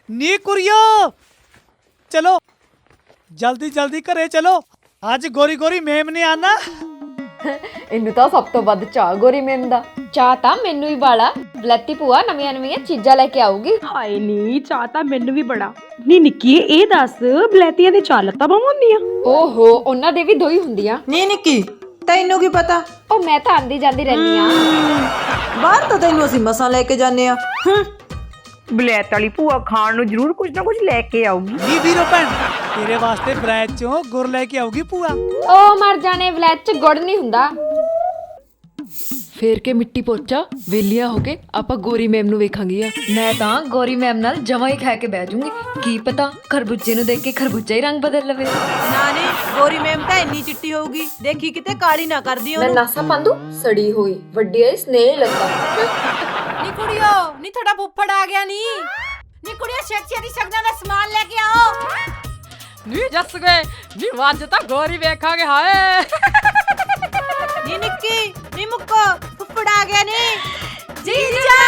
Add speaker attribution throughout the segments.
Speaker 1: नी curio चलो जल्दी जल्दी घरे चलो अज गोरी गोरी मेम ने आना।
Speaker 2: ਇਹਨੂੰ ਤਾਂ ਸਭ ਤੋਂ ਵੱਧ ਚਾਹ ਗੋਰੀ ਮੈਮ ਦਾ। ਚਾਹ ਤਾਂ ਮੈਨੂੰ ਹੀ ਬਾਲਾ। ਬਲੈਤੀ ਭੂਆ ਨਵੀਆਂ ਨਵੀਆਂ ਚੀਜ਼ਾਂ ਲੈ ਕੇ ਆਊਗੀ।
Speaker 3: ਹਾਏ ਨੀ ਚਾਹ ਤਾਂ ਮੈਨੂੰ ਵੀ ਬੜਾ। ਨੀ ਨਿੱਕੀ ਇਹ ਦੱਸ ਬਲੈਤੀਆਂ ਦੇ ਚਾਹ ਲੱਤਾਂ ਬਾਹਾਂ ਹੁੰਦੀਆਂ?
Speaker 2: ਓਹੋ ਉਹਨਾਂ ਦੇ ਵੀ ਦੋ ਹੀ ਹੁੰਦੀਆਂ।
Speaker 4: ਨੀ ਨਿੱਕੀ ਤੈਨੂੰ ਕੀ ਪਤਾ?
Speaker 2: ਉਹ ਮੈਂ ਤਾਂ ਆਂਦੀ ਜਾਂਦੀ ਰਹਿੰਦੀ ਆ।
Speaker 4: ਬਾਹਰ ਤਾਂ ਤੈਨੂੰ ਅਸੀਂ ਮਸਾਂ ਲੈ ਕੇ ਜਾਂਦੇ ਆ।
Speaker 3: ਬਲੈਤ ਵਾਲੀ ਭੂਆ ਖਾਣ ਨੂੰ ਜ਼ਰੂਰ ਕੁਝ ਨਾ ਕੁਝ ਲੈ ਕੇ ਆਊਗੀ।
Speaker 1: नी वीरो भैन तेरे वास्ते ब्रैच चो गुर लेके आऊगी भूआ।
Speaker 2: ਉਹ ਮਰ ਜਾਣੇ ਵਲੈਤ ਚ ਗੁੜ ਨਹੀਂ ਹੁੰਦਾ।
Speaker 5: ਫੇਰ ਕੇ ਮਿੱਟੀ ਪੋਚਾ ਵੇਲੀਆਂ ਹੋ ਕੇ ਆਪਾਂ ਗੋਰੀ ਮੈਮ ਨੂੰ ਵੇਖਾਂਗੀਆਂ। ਮੈਂ ਤਾਂ ਗੋਰੀ ਮੈਮ ਨਾਲ ਜਮਾਂ ਹੀ ਖਾ ਕੇ ਬਹਿ ਜੂੰਗੀ। ਕੀ ਪਤਾ ਖਰਬੂਜੇ ਨੂੰ ਦੇਖ ਕੇ ਖਰਬੂਜਾ ਹੀ ਰੰਗ ਬਦਲ ਲਵੇ।
Speaker 4: ਨਾ ਨੀ ਗੋਰੀ ਮੈਮ ਤਾਂ ਇੰਨੀ ਚਿੱਟੀ ਹੋਊਗੀ ਦੇਖੀ ਕਿਤੇ ਕਾਲੀ ਨਾ ਕਰਦੀ
Speaker 2: ਮੈਂ
Speaker 4: ਉਹਨੂੰ।
Speaker 2: ਨਾਸਾ ਪਾਂਦੂ ਸੜੀ ਹੋਈ ਵੱਡੀ ਐ ਸਨੇਹ ਲੱਗਾ।
Speaker 6: ਨੀ ਕੁੜੀਓ ਨੀ ਤੁਹਾਡਾ ਫੁੱਫੜ ਆ ਗਿਆ ਨੀ ਕੁੜੀਓ ਛੇਤੀ ਸ਼ਗਨਾਂ ਦਾ ਸਮਾਨ ਲੈ ਕੇ ਆਓ। ਨੀ ਜੱਸ ਗਏ ਨੀ ਅੱਜ ਤਾਂ ਗੋਰੀ ਵੇਖਾਂਗੇ ਹਾਏ।
Speaker 4: ਨੀ ਨਿੱਕੀ ਨੀ ਮੁੱਕੋ ਫੁੱਫੜ ਆ ਗਿਆ ਨੀ।
Speaker 6: ਜੀਜਾ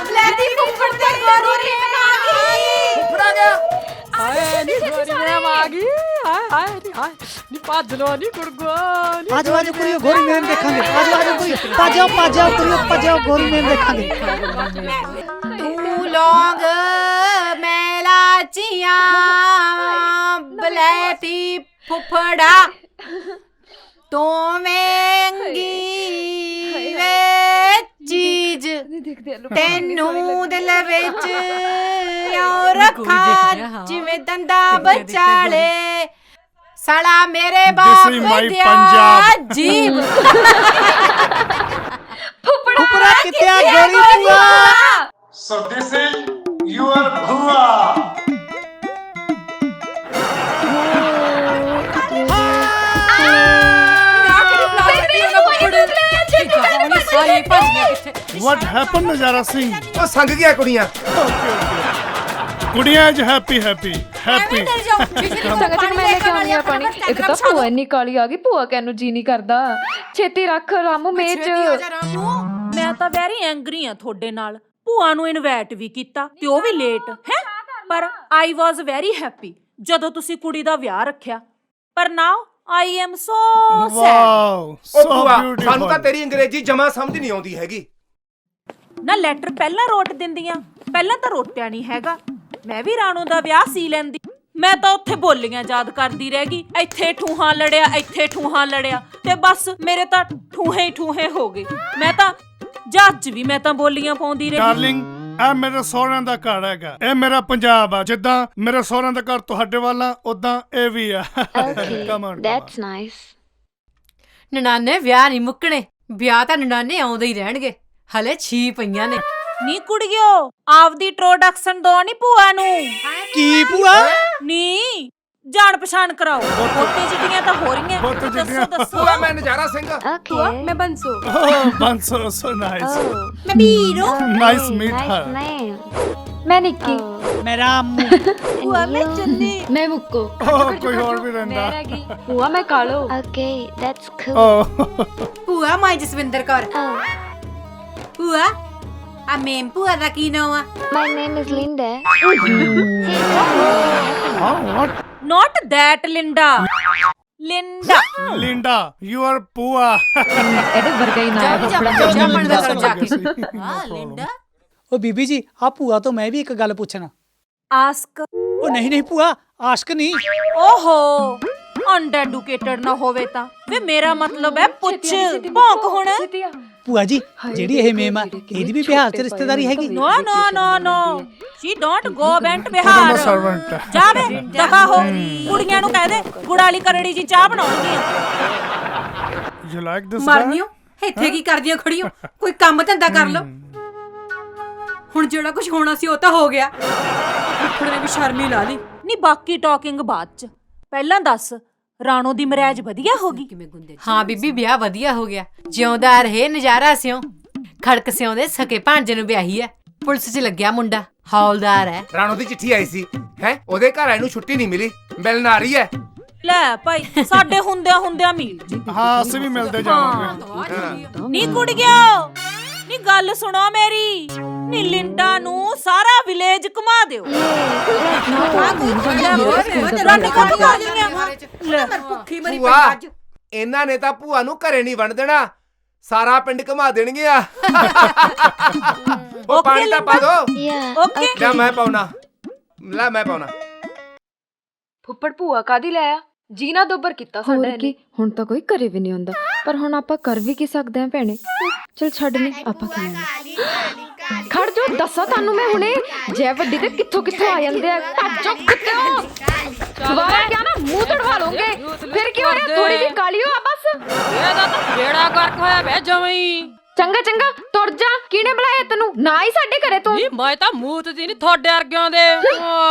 Speaker 6: ਬਲੈਤੀ ਫੁੱਫੜ ਤੇ ਗੋਰੀ ਮੈਮ ਆ ਗਈ। ਫੁੱਫੜ ਆ ਗਿਆ ਹਾਏ ਨੀ ਗੋਰੀ ਮੈਮ ਆ ਗਈ। ਹਾਏ ਹਾਏ ਨੀ ਹਾਏ ਨੀ ਭੱਜ ਲੋ ਨੀ ਗੁਰਗੋ ਨੀ।
Speaker 1: आज आज कुरियो गोरी मेम देखांगे। आज आज कुरियो पाजाओ कुरियो पाजाओ गोरी मेम देखांगे।
Speaker 6: ਤੂੰ ਲੌਂਗ ਮੈਂ ਲਾਚੀਆਂ ਬਲੈਤੀ ਫੁੱਫੜਾ ਤੂੰ ਮਹਿੰਗੀ ਵੇ ਚੀਜ਼ ਤੈਨੂੰ ਦਿਲ ਵਿੱਚ ਯੋ ਰੱਖਾਂ ਜਿਵੇਂ ਦੰਦਾ ਬਚਾਲੇ ਸਾਲਾ ਮੇਰੇ ਬਾਪ ਦਿਆ ਜੀਬ।
Speaker 1: फुफड़ा कित्या गोरी भूआ।
Speaker 7: So this is your Bhua.
Speaker 8: What happened ਨਜ਼ਾਰਾ ਸਿੰਘ?
Speaker 7: ਉਹ ਸੰਗ ਗਿਆ ਕੁੜੀਆਂ।
Speaker 8: ਕੁੜੀਆਂ ਅੱਜ ਹੈਪੀ ਹੈਪੀ ਹੈਪੀ।
Speaker 2: ਸੰਗਤ ਨੂੰ ਮੈਂ ਲੈ ਕੇ ਆਉਣੀ ਆ ਪਾਣੀ। ਇੱਕ ਤਾਂ ਭੂਆ ਇੰਨੀ ਕਾਲੀ ਆ ਗਈ ਭੂਆ ਕਹਿਣ ਨੂੰ ਜੀ ਨਹੀਂ ਕਰਦਾ। ਛੇਤੀ ਰੱਖ ਰਾਮੂ ਮੇਚ।
Speaker 9: ਮੈਂ ਤਾਂ ਵੈਰੀ ਐਂਗਰੀ ਆ ਤੁਹਾਡੇ ਨਾਲ। ਭੂਆ ਨੂੰ ਇਨਵਾਈਟ ਵੀ ਕੀਤਾ ਤੇ ਉਹ ਵੀ ਲੇਟ ਹੈ। ਪਰ ਆਈ ਵਾਸ ਵੈਰੀ ਹੈਪੀ ਜਦੋਂ ਤੁਸੀਂ ਕੁੜੀ ਦਾ ਵਿਆਹ ਰੱਖਿਆ। ਪਰ now I am so sad.
Speaker 8: Wow
Speaker 7: ਉਹ
Speaker 8: ਸੋ
Speaker 7: ਭੂਆ ਸਾਨੂੰ ਤਾਂ
Speaker 8: ਬਿਊਟੀਫੁਲ।
Speaker 7: ਤੇਰੀ ਅੰਗਰੇਜ਼ੀ ਜਮਾ ਸਮਝ ਨਹੀਂ ਆਉਂਦੀ ਹੈਗੀ।
Speaker 9: ਨਾ ਲੈਟਰ ਪਹਿਲਾਂ ਰੋਟ ਦਿੰਦੀਆਂ। ਪਹਿਲਾਂ ਤਾਂ ਰੋਟਿਆ ਨਹੀਂ ਹੈਗਾ। ਮੈਂ ਵੀ ਰਾਣੋ ਦਾ ਵਿਆਹ ਸੀ ਲੈਂਦੀ। ਮੈਂ ਤਾਂ ਉੱਥੇ ਬੋਲੀਆਂ ਯਾਦ ਕਰਦੀ ਰਹਿ ਗਈ। ਇੱਥੇ ਠੂਹਾਂ ਲੜਿਆ ਇੱਥੇ ਠੂਹਾਂ ਲੜਿਆ ਤੇ ਬਸ ਮੇਰੇ ਤਾਂ ਠੂਹੇ ਹੀ ਠੂਹੇ ਹੋ ਗਏ। ਮੈਂ ਤਾਂ ਜੱਜ ਵੀ ਮੈਂ ਤਾਂ ਬੋਲੀਆਂ ਪਾਉਂਦੀ ਰਹੀ।
Speaker 8: ਡਾਰਲਿੰਗ ਇਹ ਮੇਰੇ ਸਹੁਰਿਆਂ ਦਾ ਘਰ ਹੈਗਾ। ਇਹ ਮੇਰਾ ਪੰਜਾਬ ਆ। ਜਿੱਦਾਂ ਮੇਰੇ ਸਹੁਰਿਆਂ ਦਾ ਘਰ ਤੁਹਾਡੇ ਵਾਲਾ ਉਦਾਂ ਇਹ ਵੀ ਆ। Come on
Speaker 2: that's nice.
Speaker 6: ਨਨਾਨੇ ਵਿਆਹ ਨਹੀਂ ਮੁੱਕਣੇ। ਵਿਆਹ ਤਾਂ ਨਨਾਨੇ ਆਉਂਦੇ ਹੀ ਰਹਿਣਗੇ। ਹਲੇ 6 ਪਈਆਂ ਨੇ।
Speaker 9: ਨੀ ਕੁੜੀਓ ਆਪਦੀ ਇੰਟਰੋਡਕਸ਼ਨ ਦੋ ਨੀ ਭੂਆ ਨੂੰ।
Speaker 1: की भूआ।
Speaker 9: ਨੀ ਜਾਣ ਪਛਾਣ ਕਰਾਓ। ਬੋਤੇ ਜਿੱਡੀਆਂ ਤਾਂ ਹੋ ਰਹੀਆਂ।
Speaker 8: ਬੋਤੇ ਜਿੱਡੀਆਂ।
Speaker 9: ਦੱਸੋ
Speaker 7: ਭੂਆ ਮੈਂ ਨਜ਼ਾਰਾ ਸਿੰਘ।
Speaker 2: ਭੂਆ
Speaker 3: ਮੈਂ ਬੰਸੋ।
Speaker 8: ਬੰਸੋ ਸੋ ਨਾਈਸ
Speaker 6: ਮੈਂ ਵੀਰੋ
Speaker 8: ਨਾਈਸ ਮੀਟ ਹਰ।
Speaker 2: ਮੈਂ ਨਿੱਕੀ।
Speaker 1: मैं रामू।
Speaker 4: ਭੂਆ ਮੈਂ ਚੰਨੀ।
Speaker 2: ਮੈਂ ਮੁੱਕੋ।
Speaker 8: ਕੋਈ ਹੋਰ ਵੀ ਰਹਿੰਦਾ।
Speaker 2: ਭੂਆ ਮੈਂ ਕਾਲੋ।
Speaker 10: Okay, that's cool.
Speaker 8: ਓ
Speaker 6: ਭੂਆ ਮਾਈ ਜਸਵਿੰਦਰ ਕੌਰ। ਭੂਆ ਆ ਮੇਮ ਭੂਆ ਦਾ ਕੀ ਨਾਮ ਆ?
Speaker 10: My name is Linda.
Speaker 8: What
Speaker 9: not that Linda. Linda
Speaker 8: Linda you are ਪੂਆ।
Speaker 5: ਇਹਦੇ ਵਰਗਾ ਹੀ
Speaker 6: ਜਾ
Speaker 5: ਨਾ
Speaker 6: ਜਾ ਜਾਮਣ ਦਾ ਕਰ ਜਾ ਕੇ। ਹਾਂ ਲਿੰਡਾ।
Speaker 1: ओ बीबी जी आ भूआ तो मैं भी एक गल पूछना।
Speaker 9: ਆਸਕ।
Speaker 1: ओ नहीं नहीं भूआ आश्क नहीं।
Speaker 9: ਓਹੋ ਅਨਐਡੂਕੇਟਡ ਨਾ ਹੋਵੇ ਤਾਂ ਵੇ ਮੇਰਾ ਮਤਲਬ ਹੈ ਪੁੱਛ ਭੌਂਕ ਹੁਣ।
Speaker 1: ਭੂਆ ਜੀ ਜਿਹੜੀ ਇਹ ਮੇਮ ਆ ਇਹਦੀ ਵੀ ਬਿਹਾਰ ਚ ਰਿਸ਼ਤੇਦਾਰੀ ਹੈਗੀ।
Speaker 9: ਨੋ ਨੋ ਨੋ ਨੋ ਸ਼ੀ ਡੋਂਟ ਗੋ ਬੈਂਟ
Speaker 8: ਉਹਦਾ
Speaker 9: ਬਿਹਾਰ।
Speaker 8: ਸਰਵੈਂਟ ਹੈ।
Speaker 9: ਜਾਵੇ ਦਫਾ ਹੋ। ਕੁੜੀਆਂ ਨੂੰ ਕਹਿ ਦੇ ਗੁੜ ਵਾਲੀ ਕਰੜੀ ਜੀ ਚਾਹ ਬਣਾਉਣਗੀਆਂ।
Speaker 8: ਯੂ ਲਾਈਕ ਦਿਸ
Speaker 6: ਮਰਨੀਓ ਇੱਥੇ ਕੀ ਕਰਦੀਆਂ ਖੜੀਆਂ? ਕੋਈ ਕੰਮ ਧੰਦਾ ਕਰ ਲਓ। ਹੁਣ ਜਿਹੜਾ ਕੁਝ ਹੋਣਾ ਸੀ ਉਹ ਤਾਂ ਹੋ ਗਿਆ। ਫੁੱਫੜ ਨੇ ਵੀ ਸ਼ਰਮ ਹੀ ਲਾ ਲਈ।
Speaker 9: ਨਹੀਂ ਬਾਕੀ ਟਾਕਿੰਗ ਬਾਅਦ ਚ। ਪਹਿਲਾਂ ਦੱਸ ਰਾਣੋ ਦੀ ਮੈਰਿਜ ਵਧੀਆ ਹੋ ਗਈ?
Speaker 6: ਹਾਂ ਬੀਬੀ ਵਿਆਹ ਵਧੀਆ ਹੋ ਗਿਆ। ਜਿਉਂਦਾ ਰਹੇ ਨਜ਼ਾਰਾ ਸਿਓ। ਖੜਕ ਸਿਓ ਦੇ ਸਕੇ ਭਾਂਜੇ ਨੂੰ ਵਿਆਹੀ ਐ। ਪੁਲਿਸ 'ਚ ਲੱਗਿਆ ਮੁੰਡਾ ਹੌਲਦਾਰ ਐ।
Speaker 7: ਰਾਣੋ ਦੀ ਚਿੱਠੀ ਆਈ ਸੀ ਹੈ। ਉਹਦੇ ਘਰ ਆਏ ਨੂੰ ਛੁੱਟੀ ਨਹੀਂ ਮਿਲੀ। ਮਿਲਣ ਆ ਰਹੀ ਹੈ।
Speaker 9: ਲੈ ਭਾਈ ਸਾਡੇ ਹੁੰਦਿਆਂ ਮਿਲ ਜੀ।
Speaker 8: ਹਾਂ ਅਸੀਂ ਵੀ ਮਿਲਦੇ ਜਾਵਾਂਗੇ।
Speaker 9: ਨੀ ਕੁੜੀਓ ਨੀ ਗੱਲ ਸੁਣੋ ਮੇਰੀ। ਨੀ ਲਿੰਡਾ ਨੂੰ ਸਾਰਾ ਵਿਲੇਜ ਘੁਮਾ ਦਿਓ।
Speaker 4: ਭੁੱਖੀ ਮਰੀ
Speaker 7: ਭੂਆ
Speaker 4: ਪਈ ਅੱਜ।
Speaker 7: ਇਹਨਾਂ ਨੇ ਤਾਂ ਭੂਆ ਨੂੰ ਘਰੇ ਨਹੀਂ ਵੰਡ ਦੇਣਾ, ਸਾਰਾ ਪਿੰਡ ਘੁਮਾ ਦੇਣਗੇ ਆ। ਉਹ ਪਾਣੀ ਤਾਂ ਪਾ ਦੋ।
Speaker 10: Yeah.
Speaker 9: ਓਕੇ
Speaker 7: ਲੈ ਮੈਂ ਪਾਉਣਾ, ਲੈ ਮੈਂ ਪਾਉਣਾ।
Speaker 2: ਫੁੱਫੜ ਭੂਆ ਕਾਦੀ ਲਿਆ ਜੀ ਨਾ ਦੋਬਰ ਕੀਤਾ ਸਾਡਾ ਕੀ ਹੁਣ ਤਾਂ ਕੋਈ ਘਰੇ ਵੀ ਨਹੀਂ ਹੁੰਦਾ, ਪਰ ਹੁਣ ਆਪਾਂ ਕਰ ਵੀ ਕੀ ਸਕਦੇ ਆ ਭੈਣੇ। ਚਲ ਛੱਡ ਨਹੀਂ ਆਪਾਂ ਕੀ ਖੜ ਜੋ ਦੱਸਾਂ ਤੁਹਾਨੂੰ ਮੈਂ ਹੁਣੇ ਜੈ ਵੱਡੀ ਤੇ ਕਿੱਥੋਂ ਕਿੱਥੋਂ ਆ ਜਾਂਦੇ ਆ। ਭੱਜੋ ਕਿੱਥੋਂ ਦੁਬਾਰਾ ਕਿਆ ਨਾ ਮੂੰਹ ਤੜਵਾ ਲੋਗੇ ਫਿਰ ਕੀ ਹੋਇਆ, ਥੋੜੀ ਜਿਹੀ ਕਾਲੀ ਹੋ ਆ ਬਸ।
Speaker 6: ਇਹਦਾ ਤਾਂ ਬੇੜਾ ਗਰਕ ਹੋਇਆ ਵੇ ਜਮਈ।
Speaker 2: ਚੰਗਾ ਚੰਗਾ ਤੁਰ ਜਾ, ਕਿਹਨੇ ਬੁਲਾਇਆ ਤੈਨੂੰ, ਨਾ ਹੀ ਸਾਡੇ ਘਰੇ ਤੂੰ।
Speaker 6: ਨਹੀਂ ਮੈਂ ਤਾਂ ਮੂਤ ਦੀ ਨਹੀਂ ਤੁਹਾਡੇ ਵਰਗਿਆਂ ਦੇ।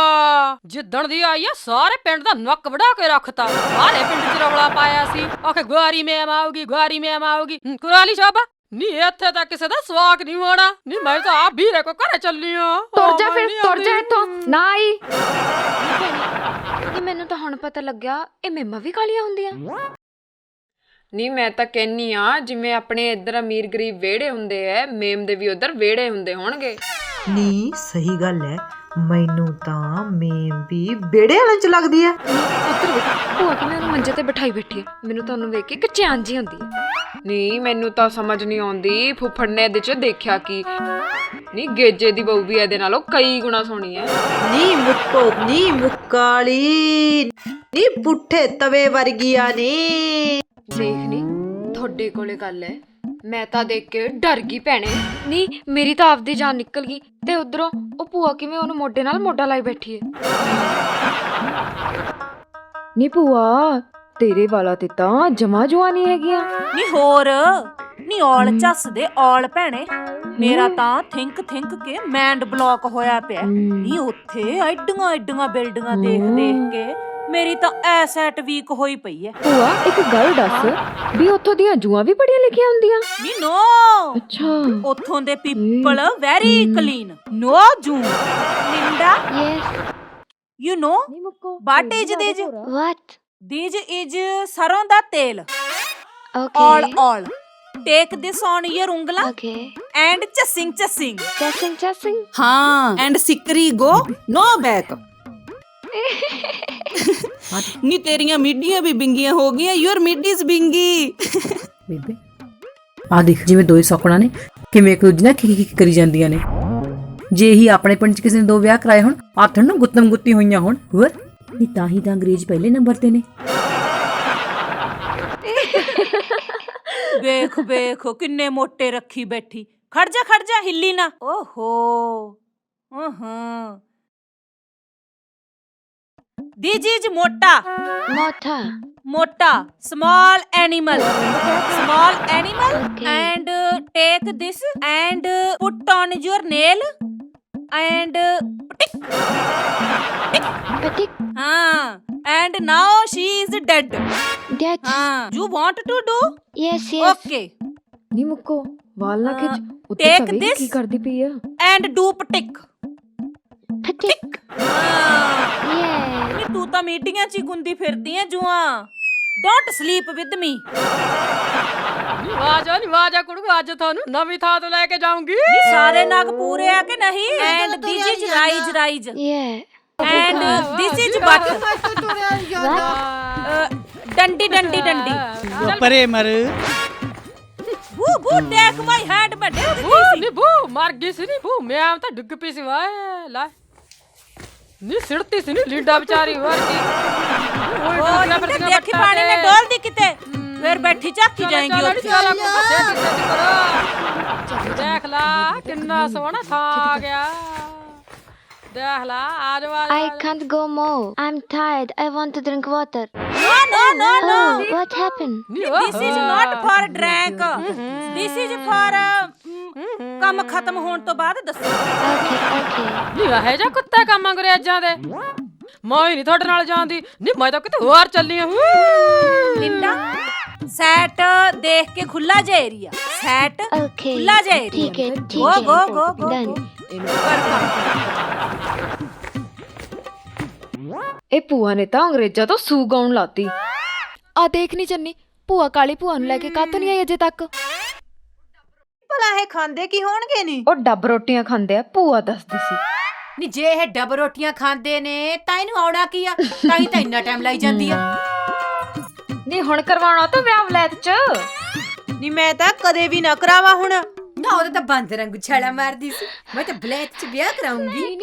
Speaker 6: ਜਿੱਦਣ ਦੀ ਆਈ ਆ ਸਾਰੇ ਪਿੰਡ ਦਾ ਨੱਕ ਵੜਾ ਕੇ ਰੱਖਤਾ, ਸਾਰੇ ਪਿੰਡ 'ਚ ਰੌਲਾ ਪਾਇਆ ਸੀ। ਆਖੇ ਗਵਾਰੀ ਮੈਮ ਆਊਗੀ, ਗਵਾਰੀ ਮੈਮ ਆਊਗੀ। ਕੁਰਾਲੀ ਸ਼ੋਭਾ ਨਹੀਂ ਇੱਥੇ ਤਾਂ ਕਿਸੇ ਦਾ ਸਵਾਗ ਨਹੀਂ ਹੋਣਾ। ਨਹੀਂ ਮੈਂ ਤਾਂ ਆਪ ਵੀਰੇ ਕੋ ਘਰੇ ਚੱਲੀ ਆ।
Speaker 2: ਤੁਰ ਜਾ ਫਿਰ, ਤੁਰ ਜਾ ਇੱਥੋਂ ਨਾ ਆਈ। ਨਹੀਂ ਮੈਨੂੰ ਤਾਂ ਹੁਣ ਪਤਾ ਲੱਗਿਆ ਇਹ ਮੇਮਾਂ ਵੀ ਕਾਲੀਆਂ ਹੁੰਦੀਆਂ। ਨਹੀਂ ਮੈਂ ਤਾਂ ਕਹਿੰਨੀ ਆ ਜਿਵੇਂ ਆਪਣੇ ਇੱਧਰ ਅਮੀਰ ਗਰੀਬ ਵਿਹੜੇ ਹੁੰਦੇ ਐ, ਮੇਮ ਦੇ ਵੀ ਉਧਰ ਵਿਹੜੇ ਹੁੰਦੇ ਹੋਣਗੇ।
Speaker 4: ਨੀ ਸਹੀ ਗੱਲ ਹੈ, ਮੈਨੂੰ ਤਾਂ ਮੇਮ ਵੀ ਬੇੜੇ ਵਾਲੇ ਚ ਲੱਗਦੀ ਹੈ।
Speaker 2: ਉੱਧਰ ਵੇਖ ਭੂਆ ਕਿਵੇਂ ਉਹਨੂੰ ਮੰਜੇ ਤੇ ਬਿਠਾਈ ਬੈਠੀ ਐ, ਮੈਨੂੰ ਤਾਂ ਉਹਨੂੰ ਵੇਖ ਕੇ ਕਚਿਆਨ ਜੀ ਹੁੰਦੀ ਐ। ਨਹੀਂ ਮੈਨੂੰ ਤਾਂ ਸਮਝ ਨਹੀਂ ਆਉਂਦੀ ਫੁੱਫੜ ਨੇ ਇਹਦੇ 'ਚ ਦੇਖਿਆ ਕੀ। ਨਹੀਂ ਗੇਜੇ ਦੀ ਬਹੂ ਵੀ ਇਹਦੇ ਨਾਲੋਂ ਕਈ ਗੁਣਾ ਸੋਹਣੀ ਐ।
Speaker 4: ਨੀ ਮੁੱਕੋ ਨੀ ਮੁੱਕਾਲੀ ਨੀ ਪੁੱਠੇ ਤਵੇ ਵਰਗੀਆਂ ਨੀ।
Speaker 2: ਦੇਖ ਨੀ ਤੁਹਾਡੇ ਕੋਲੇ ਗੱਲ ਐ, ਮੈਂ ਤਾਂ ਦੇਖ ਕੇ ਡਰ ਗਈ ਭੈਣੇ। ਨਹੀਂ ਮੇਰੀ ਤਾਂ ਆਪਦੀ ਜਾਨ ਨਿਕਲ ਗਈ ਤੇ ਉਧਰੋਂ ਉਹ ਭੂਆ ਕਿਵੇਂ ਉਹਨੂੰ ਮੋਢੇ ਨਾਲ ਮੋਢਾ ਲਾਈ ਬੈਠੀ ਐ। ਨੀ ਭੂਆ ਤੇਰੇ ਵਾਲਾ ਤੇ ਤਾਂ ਜਮਾ ਜੁਆ ਨਹੀਂ ਹੈਗੀਆਂ।
Speaker 9: ਨੀ ਹੋਰ ਨੀ ਔਲ ਝੱਸਦੇ ਔਲ ਭੈਣੇ, ਮੇਰਾ ਤਾਂ ਥਿੰਕ ਕੇ ਮਾਈਂਡ ਬਲੌਕ ਹੋਇਆ ਪਿਆ। ਨੀ ਉੱਥੇ ਐਡੀਆਂ ਐਡੀਆਂ ਬਿਲਡਿੰਗਾਂ ਦੇਖ ਦੇਖ ਕੇ ਮੇਰੀ ਤਾਂ ਐਸੈਟ ਵੀਕ ਹੋਈ ਪਈ ਐ।
Speaker 2: ਭੂਆ ਇੱਕ ਗੱਲ ਦੱਸ ਵੀ ਉੱਥੋਂ ਦੀਆਂ ਜੂਆਂ ਵੀ ਬੜੀਆਂ ਲਿਖੀਆਂ ਹੁੰਦੀਆਂ।
Speaker 9: ਨੀ ਨੋ
Speaker 2: ਅੱਛਾ
Speaker 9: ਉੱਥੋਂ ਦੇ ਪੀਪਲ ਵੈਰੀ ਕਲੀਨ, ਨੋ ਜੂ। Linda
Speaker 10: Yes.
Speaker 9: You know what is this?
Speaker 10: What?
Speaker 9: This is ਸਰੋਂ ਦਾ ਤੇਲ।
Speaker 10: Okay.
Speaker 9: all take this on your ungla
Speaker 10: Okay.
Speaker 9: and chassing
Speaker 10: Chasing.
Speaker 4: ਹਾਂ and Sikri go no back. ਨੀ ਤੇਰੀਆਂ ਮਿੱਡੀਆਂ ਵੀ ਬਿੰਗੀਆਂ ਹੋ ਗਈਆਂ, ਯੂਰ ਮਿੱਡੀ ਇਜ਼ ਬਿੰਗੀ।
Speaker 11: ਬੇਬੇ ਆ ਦੇਖ ਜਿਵੇਂ ਦੋਈ ਸੌਕਣਾ ਨੇ ਕਿਵੇਂ ਇੱਕ ਦੂਜੇ ਨਾਲ ਖਿੱਕੀ ਕਰੀ ਜਾਂਦੀਆਂ ਨੇ। ਜੇ ਹੀ ਆਪਣੇ ਪਿੰਡ 'ਚ ਕਿਸੇ ਨੇ 2 ਵਿਆਹ ਕਰਾਏ ਹੁਣ ਆਥਣ ਨੂੰ ਗੁੱਤਮ ਗੁੱਤੀ ਹੋਈਆਂ ਹੋਣ ਹੋਰ ਨਹੀਂ, ਤਾਂ ਹੀ ਤਾਂ ਅੰਗਰੇਜ਼ ਪਹਿਲੇ ਨੰਬਰ ਤੇ ਨੇ।
Speaker 9: ਵੇਖ ਵੇਖ ਕਿੰਨੇ ਮੋਟੇ ਰੱਖੀ ਬੈਠੀ। ਖੜ ਜਾ ਹਿੱਲੀ ਨਾ। ਓਹੋ ਦਿਸ ਇਜ਼ ਮੋਟਾ small animal
Speaker 10: Okay.
Speaker 9: and take this and put on your nail and
Speaker 10: Patik.
Speaker 9: हाँ and now she is dead.
Speaker 10: That.
Speaker 9: हाँ you want to do?
Speaker 10: Yes. Yes.
Speaker 9: Okay
Speaker 2: ਨੀ ਮੁੱਕੋ ਵਾਲ ਨਾ ਖਿੱਚ, ਉੱਤੇ
Speaker 9: Take
Speaker 2: ਤਾਂ ਵੇਖ
Speaker 9: this.
Speaker 2: ਕੀ ਕਰਦੀ ਪਈ ਆ।
Speaker 9: and do patik.
Speaker 10: Patik.
Speaker 9: हाँ
Speaker 10: Yeah.
Speaker 9: ਨੀ ਤੂੰ ਤਾਂ ਮੀਟਿੰਗਾਂ 'ਚ ਹੀ ਗੁੰਦੀ ਫਿਰਦੀ ਐ ਜੂਆਂ। Don't sleep with me.
Speaker 6: ਨਿਵਾਜਾ ਕੁੜੂ ਅੱਜ ਤੁਹਾਨੂੰ ਨਵੀਂ ਥਾਂ ਤੋਂ ਲੈ ਕੇ ਜਾਊਂਗੀ।
Speaker 9: ਨੀ ਸਾਰੇ ਨਗ ਪੂਰੇ ਆ ਕਿ ਨਹੀਂ? and this is rise
Speaker 10: Yeah.
Speaker 9: and this is butt. ਡੰਡੀ
Speaker 1: ਪਰੇ ਮਰ।
Speaker 9: ਬੂ ਦੇਖ ਮਾਈ ਹੈਂਡ ਮੈਂ ਡਿੱਗ
Speaker 6: ਬੂ
Speaker 9: ਗਈ ਸੀ।
Speaker 6: ਨੀ ਬੂ ਮਰ ਗਈ ਸੀ ਨੀ ਬੂ ਮੈਂ ਤਾਂ ਡਿੱਗ ਪਈ ਸੀ। ਵਾਏ ਲੈ ਨੀ ਸਿੜਤੀ ਸੀ ਨੀ ਲੀਡਾ ਵਿਚਾਰੀ ਵਰਗੀ।
Speaker 9: ਉਹ ਕਿਤੇ ਦੇਖੀ ਪਾਣੀ ਨੇ ਡੋਲਦੀ ਕਿਤੇ ਫਿਰ ਬੈਠੀ ਝਾਕੀ ਜਾਏਗੀ ਉੱਥੇ।
Speaker 6: ਦੇਖ ਲਾ ਕਿੰਨਾ ਸੋਹਣਾ ਥਾਂ ਆ ਗਿਆ। ਦੇਖ ਲਾ ਆ ਜਾ
Speaker 10: I can't go more. I'm tired. I want to drink water.
Speaker 9: No.
Speaker 10: Oh, what happened?
Speaker 9: This is not for drink. This is for ਕੰਮ ਖਤਮ ਹੋਣ ਤੋਂ ਬਾਅਦ ਦੱਸੋ।
Speaker 10: Okay.
Speaker 6: ਨੀ ਇਹ ਜਾ ਕੁੱਤੇ ਕੰਮ ਅੰਗਰੇਜ਼ਾਂ ਦੇ। ਮੈਂ ਨਹੀਂ ਤੁਹਾਡੇ ਨਾਲ ਜਾਂਦੀ। ਨੀ ਮੈਂ ਤਾਂ ਕਿਤੇ ਹੋਰ ਚੱਲੀ ਆ।
Speaker 9: ਲਿੰਡਾ ਸੈਟ ਦੇਖ ਕੇ ਖੁੱਲਾ ਜਿਹਾ ਏਰੀਆ। Set
Speaker 10: Okay.
Speaker 9: ਖੁੱਲਾ ਜਿਹਾ ਏਰੀਆ।
Speaker 10: ठीक है.
Speaker 9: Go.
Speaker 10: Done.
Speaker 2: ਇਹ ਭੂਆ ਨੇ ਤਾਂ ਅੰਗਰੇਜ਼ਾਂ ਤੋਂ ਸੂ ਗਾਉਣ ਲਾਤੀ। ਆ ਦੇਖ ਨੀ ਚੰਨੀ ਭੂਆ ਕਾਲੀ ਭੂਆ ਨੂੰ ਲੈ ਕੇ ਕਾਹਤੋਂ ਨਹੀਂ ਆਈ ਅਜੇ ਤੱਕ?
Speaker 4: ਭਲਾ ਇਹ ਖਾਂਦੇ ਕੀ ਹੋਣਗੇ ਨੀ?
Speaker 2: ਉਹ ਡੱਬ ਰੋਟੀਆਂ ਖਾਂਦੇ ਆ, ਭੂਆ ਦੱਸਦੀ ਸੀ।
Speaker 6: ਨੀ ਜੇ ਇਹ ਡੱਬ ਰੋਟੀਆਂ ਖਾਂਦੇ ਨੇ ਤਾਂ ਇਹਨੂੰ ਆਉਣਾ ਕੀ ਆ? ਤਾਂ ਹੀ ਤਾਂ ਇੰਨਾ ਟਾਈਮ ਲਾਈ ਜਾਂਦੀ ਆ।
Speaker 2: ਨਹੀਂ ਹੁਣ ਕਰਵਾਉਣਾ ਤਾਂ ਵਿਆਹ ਵਲੈਤ ਚ।
Speaker 4: ਨੀ ਮੈਂ ਤਾਂ ਕਦੇ ਵੀ ਨਾ ਕਰਾਵਾਂ ਹੁਣ।
Speaker 6: ਨਾ ਉਹਦਾ ਤਾਂ ਬਾਂਦਰ ਵਾਂਗੂ ਛਾਲਾ ਮਾਰਦੀ ਸੀ। ਮੈਂ ਤਾਂ ਬਲੈਕ ਚ ਵਿਆਹ ਕਰਾਉਂਗੀ।